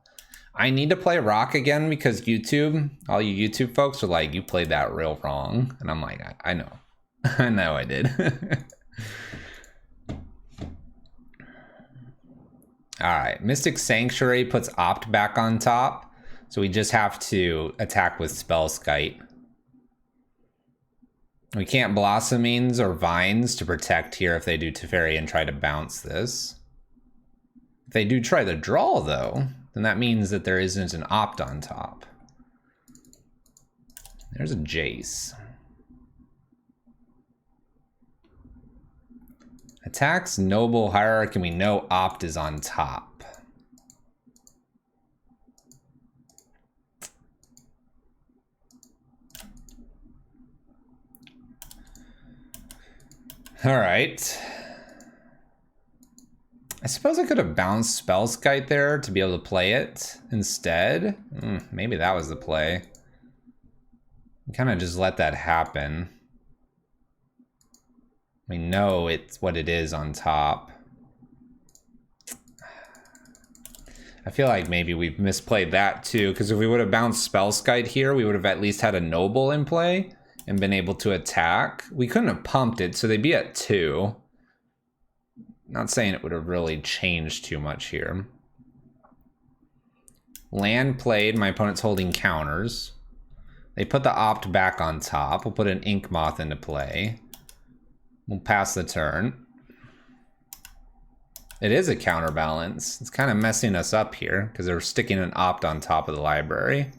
I need to play Rock again because YouTube, all you YouTube folks are like, you played that real wrong. And I'm like, I know. I know I did. Alright, Mystic Sanctuary puts Opt back on top. So we just have to attack with Spellskite. We can't Blossomings or Vines to protect here if they do Teferi and try to bounce this. If they do try the draw, though, then that means that there isn't an Opt on top. There's a Jace. Attacks Noble Hierarch, and we know Opt is on top. All right. I suppose I could have bounced Spell Skite there to be able to play it instead. Maybe that was the play. Kind of just let that happen. We know it's what it is on top. I feel like maybe we've misplayed that too, because if we would have bounced Spell Skite here, we would have at least had a Noble in play and been able to attack. We couldn't have pumped it, so they'd be at 2. Not saying it would have really changed too much here. Land played, my opponent's holding counters. They put the opt back on top. We'll put an Ink Moth into play. We'll pass the turn. It is a counterbalance. It's kind of messing us up here because they're sticking an opt on top of the library.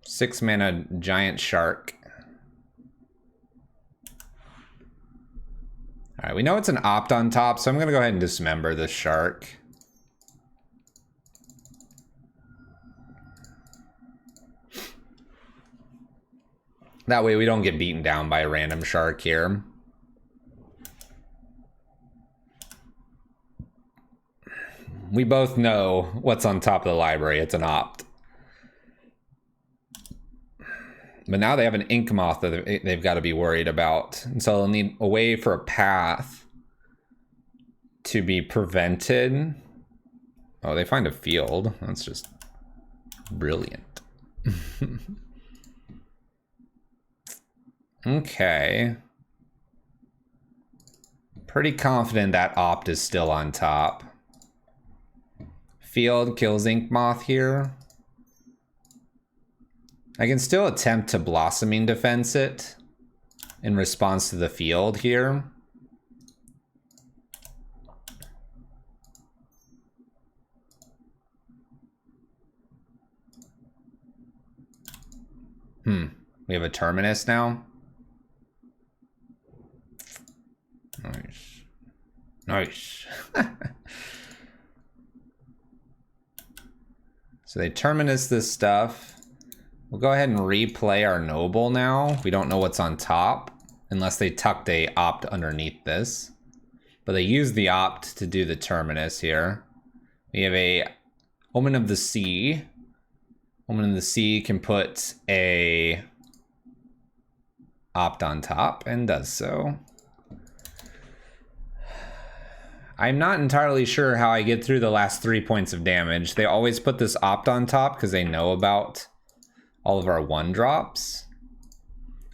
6 mana giant shark. All right, we know it's an opt on top, so I'm gonna go ahead and dismember this shark. That way we don't get beaten down by a random shark here. We both know what's on top of the library. It's an opt. But now they have an Ink Moth that they've got to be worried about. And so they'll need a way for a path to be prevented. Oh, they find a field. That's just brilliant. Okay. Pretty confident that opt is still on top. Field kills Ink Moth here. I can still attempt to Blossoming Defense it in response to the field here. We have a Terminus now. Nice. Nice. So they Terminus this stuff. We'll go ahead and replay our Noble now. We don't know what's on top, unless they tucked a opt underneath this. But they used the opt to do the Terminus here. We have a Omen of the Sea. Omen of the Sea can put a opt on top, and does so. I'm not entirely sure how I get through the last 3 points of damage. They always put this opt on top because they know about all of our 1-drops.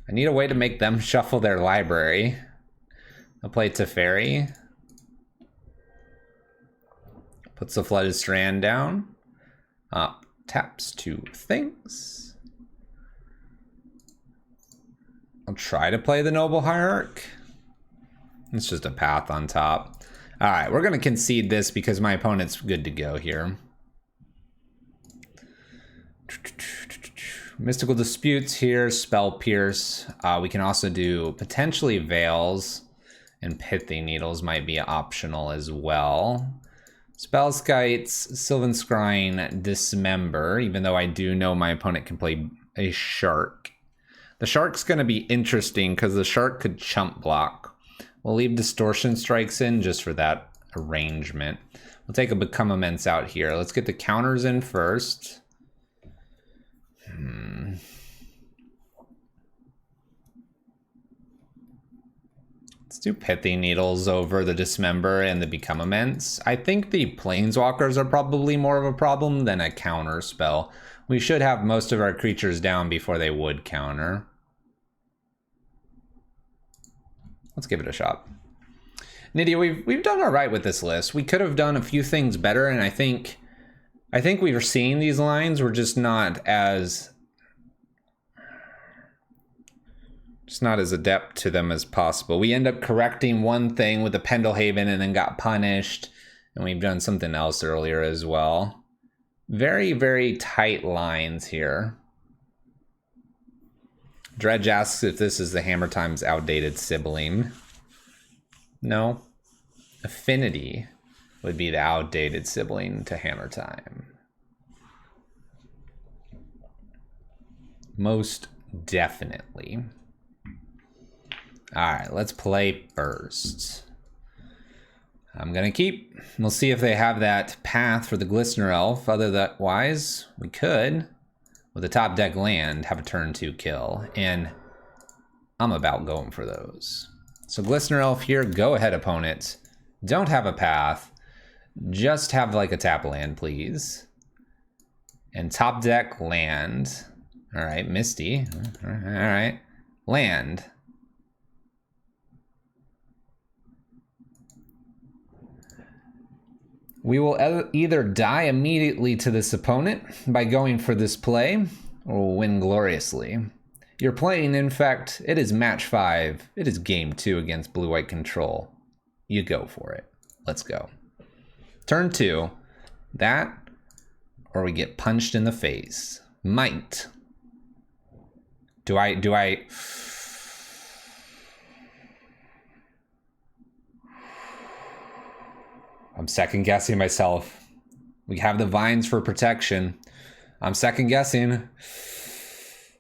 I need a way to make them shuffle their library. I'll play Teferi. Puts the Flooded Strand down. Taps 2 things. I'll try to play the Noble Hierarch. It's just a path on top. All right, we're gonna concede this because my opponent's good to go here. Mystical Disputes here, Spell Pierce. We can also do potentially Veils, and Pithing Needles might be optional as well. Spell Skites, Sylvan Scrying, Dismember, even though I do know my opponent can play a Shark. The Shark's gonna be interesting because the Shark could chump block. We'll leave Distortion Strikes in just for that arrangement. We'll take a Become Immense out here. Let's get the counters in first. Let's do Pithing Needles over the Dismember and the Become Immense. I think the Planeswalkers are probably more of a problem than a counter spell. We should have most of our creatures down before they would counter. Let's give it a shot. Nydia, we've done all right with this list. We could have done a few things better, and I think we were seeing these lines. We're just not as adept to them as possible. We end up correcting one thing with the Pendelhaven and then got punished, and we've done something else earlier as well. Very, very tight lines here. Dredge asks if this is the Hammer Time's outdated sibling. No. Affinity would be the outdated sibling to Hammer Time. Most definitely. Alright, let's play first. I'm gonna keep. We'll see if they have that path for the Glistener Elf. Otherwise, we could, with a top deck land, have a turn 2 kill. And I'm about going for those. So Glistener Elf here, go ahead opponent. Don't have a path. Just have like a tap land, please. And top deck land. Alright, Misty. Alright. Land. We will either die immediately to this opponent by going for this play, or we'll win gloriously. You're playing Infect. It is match 5. It is game 2 against blue-white control. You go for it. Let's go. Turn 2. That, or we get punched in the face. Might. Do I... I'm second guessing myself. We have the vines for protection. I'm second guessing.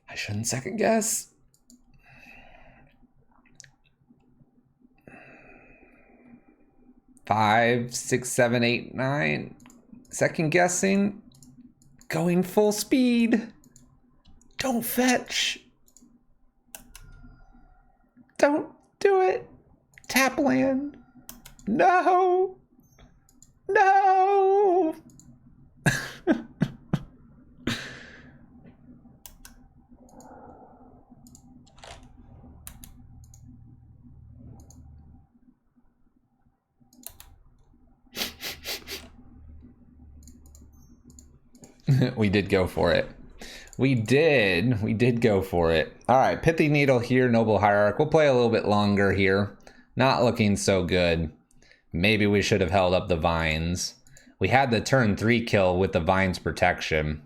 I shouldn't second guess. Five, 6, 7, 8, 9. Second guessing. Going full speed. Don't fetch. Don't do it. Tap land. No. No! We did go for it. We did go for it. All right, Pithy Needle here, Noble Hierarch. We'll play a little bit longer here. Not looking so good. Maybe we should have held up the vines. We had the turn 3 kill with the vines protection.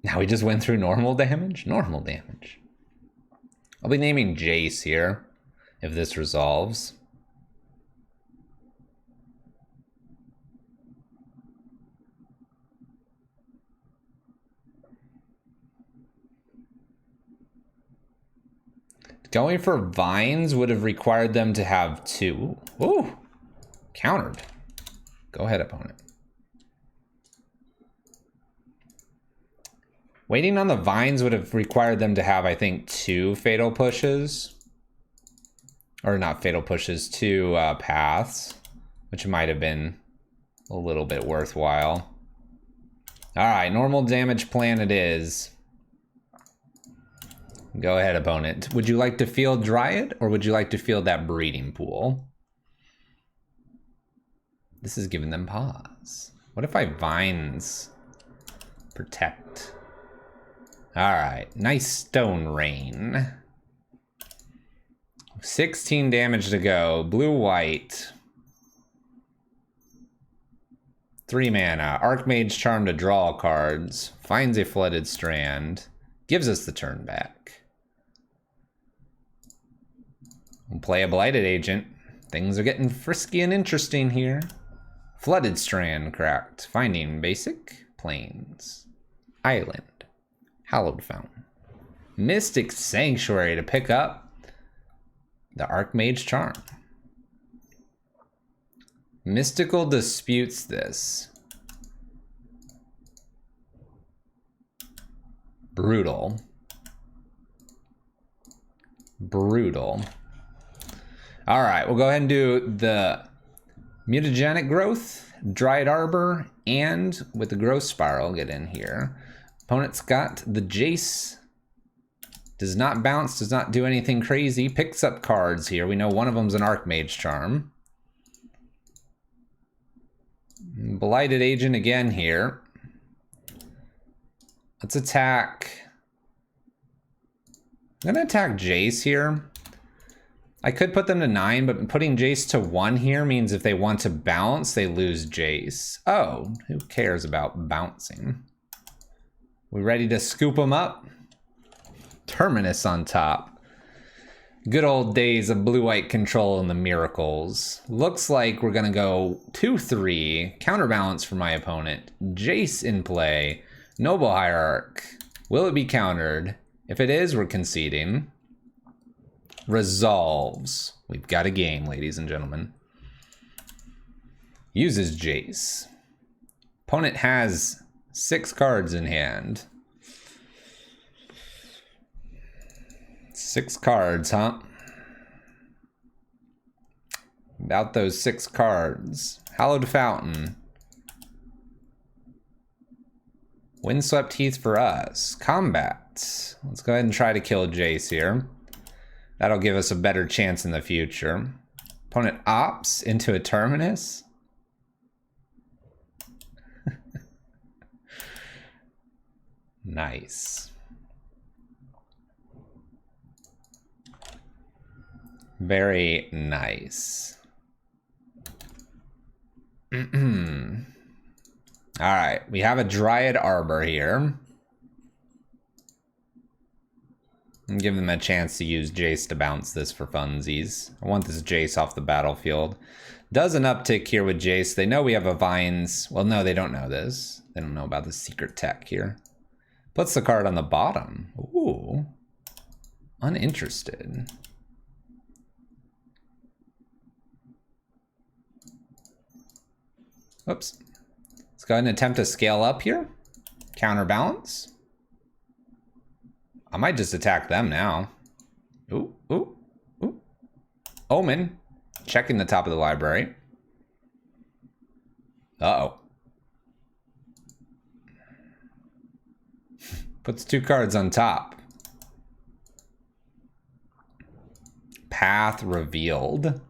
Now we just went through normal damage? Normal damage. I'll be naming Jace here, if this resolves. Going for vines would have required them to have 2. Ooh, countered. Go ahead, opponent. Waiting on the vines would have required them to have, I think, 2 fatal pushes. Or not fatal pushes, 2 paths, which might have been a little bit worthwhile. All right, normal damage plan it is. Go ahead, opponent. Would you like to field Dryad, or would you like to field that breeding pool? This is giving them pause. What if I vines protect? All right, nice stone rain. 16 damage to go. Blue-white. 3 mana. Archmage Charm to draw cards. Finds a flooded strand. Gives us the turn back. We'll play a Blighted Agent. Things are getting frisky and interesting here. Flooded Strand cracked. Finding basic. Plains. Island. Hallowed Fountain. Mystic Sanctuary to pick up the Archmage Charm. Mystical disputes this. Brutal. Brutal. All right, we'll go ahead and do the Mutagenic Growth, Dryad Arbor, and with the Growth Spiral, get in here. Opponent's got the Jace. Does not bounce, does not do anything crazy. Picks up cards here. We know one of them's an Archmage Charm. Blighted Agent again here. Let's attack. I'm gonna attack Jace here. I could put them to 9, but putting Jace to 1 here means if they want to bounce, they lose Jace. Oh, who cares about bouncing? We ready to scoop them up? Terminus on top. Good old days of blue-white control and the miracles. Looks like we're gonna go 2-3, counterbalance for my opponent. Jace in play, Noble Hierarch. Will it be countered? If it is, we're conceding. resolves. We've got a game, ladies and gentlemen. Uses Jace. Opponent has 6 cards in hand. 6 cards, huh? About those 6 cards. Hallowed Fountain. Windswept Heath for us. Combat. Let's go ahead and try to kill Jace here. That'll give us a better chance in the future. Opponent opts into a Terminus. Nice. Very nice. All right, we have a Dryad Arbor here. And give them a chance to use Jace to bounce this for funsies. I want this Jace off the battlefield. Does an uptick here with Jace. They know we have a Vines. Well, no, they don't know this. They don't know about the secret tech here. Puts the card on the bottom. Ooh. Uninterested. Oops. Let's go ahead and attempt to scale up here. Counterbalance. I might just attack them now. Ooh, ooh, ooh. Omen. Checking the top of the library. Uh-oh. Puts 2 cards on top. Path revealed.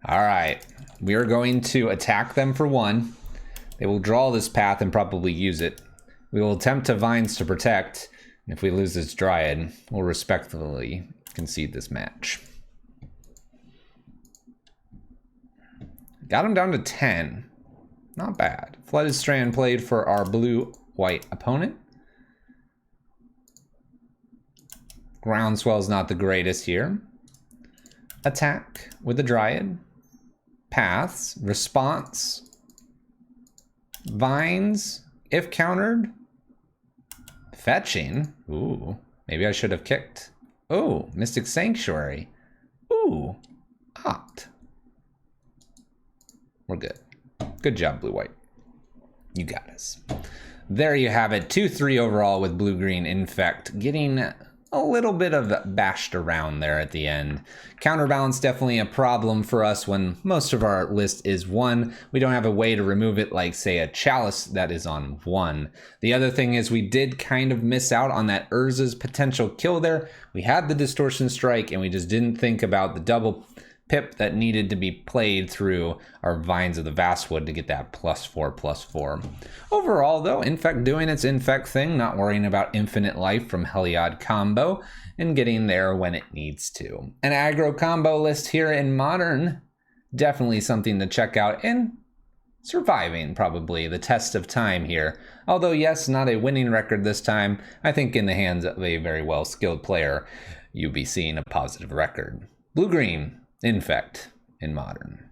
All right. We are going to attack them for 1. They will draw this path and probably use it. We will attempt to Vines to protect. And if we lose this Dryad, we'll respectfully concede this match. Got him down to 10. Not bad. Flooded Strand played for our blue-white opponent. Groundswell's not the greatest here. Attack with the Dryad. Paths. Response. Vines. If countered. Fetching. Ooh. Maybe I should have kicked. Ooh. Mystic Sanctuary. Ooh. Opt. We're good. Good job, blue-white. You got us. There you have it. 2-3 overall with blue-green Infect. Getting a little bit of bashed around there at the end. Counterbalance definitely a problem for us when most of our list is 1. We don't have a way to remove it like, say, a Chalice that is on 1. The other thing is we did kind of miss out on that Urza's potential kill there. We had the Distortion Strike and we just didn't think about the double pip that needed to be played through our Vines of the Vastwood to get that +4/+4. Overall, though, Infect doing its Infect thing, not worrying about infinite life from Heliod combo, and getting there when it needs to. An aggro combo list here in Modern, definitely something to check out, and surviving probably the test of time here. Although, yes, not a winning record this time, I think in the hands of a very well-skilled player, you'll be seeing a positive record. Blue-green Infect in Modern.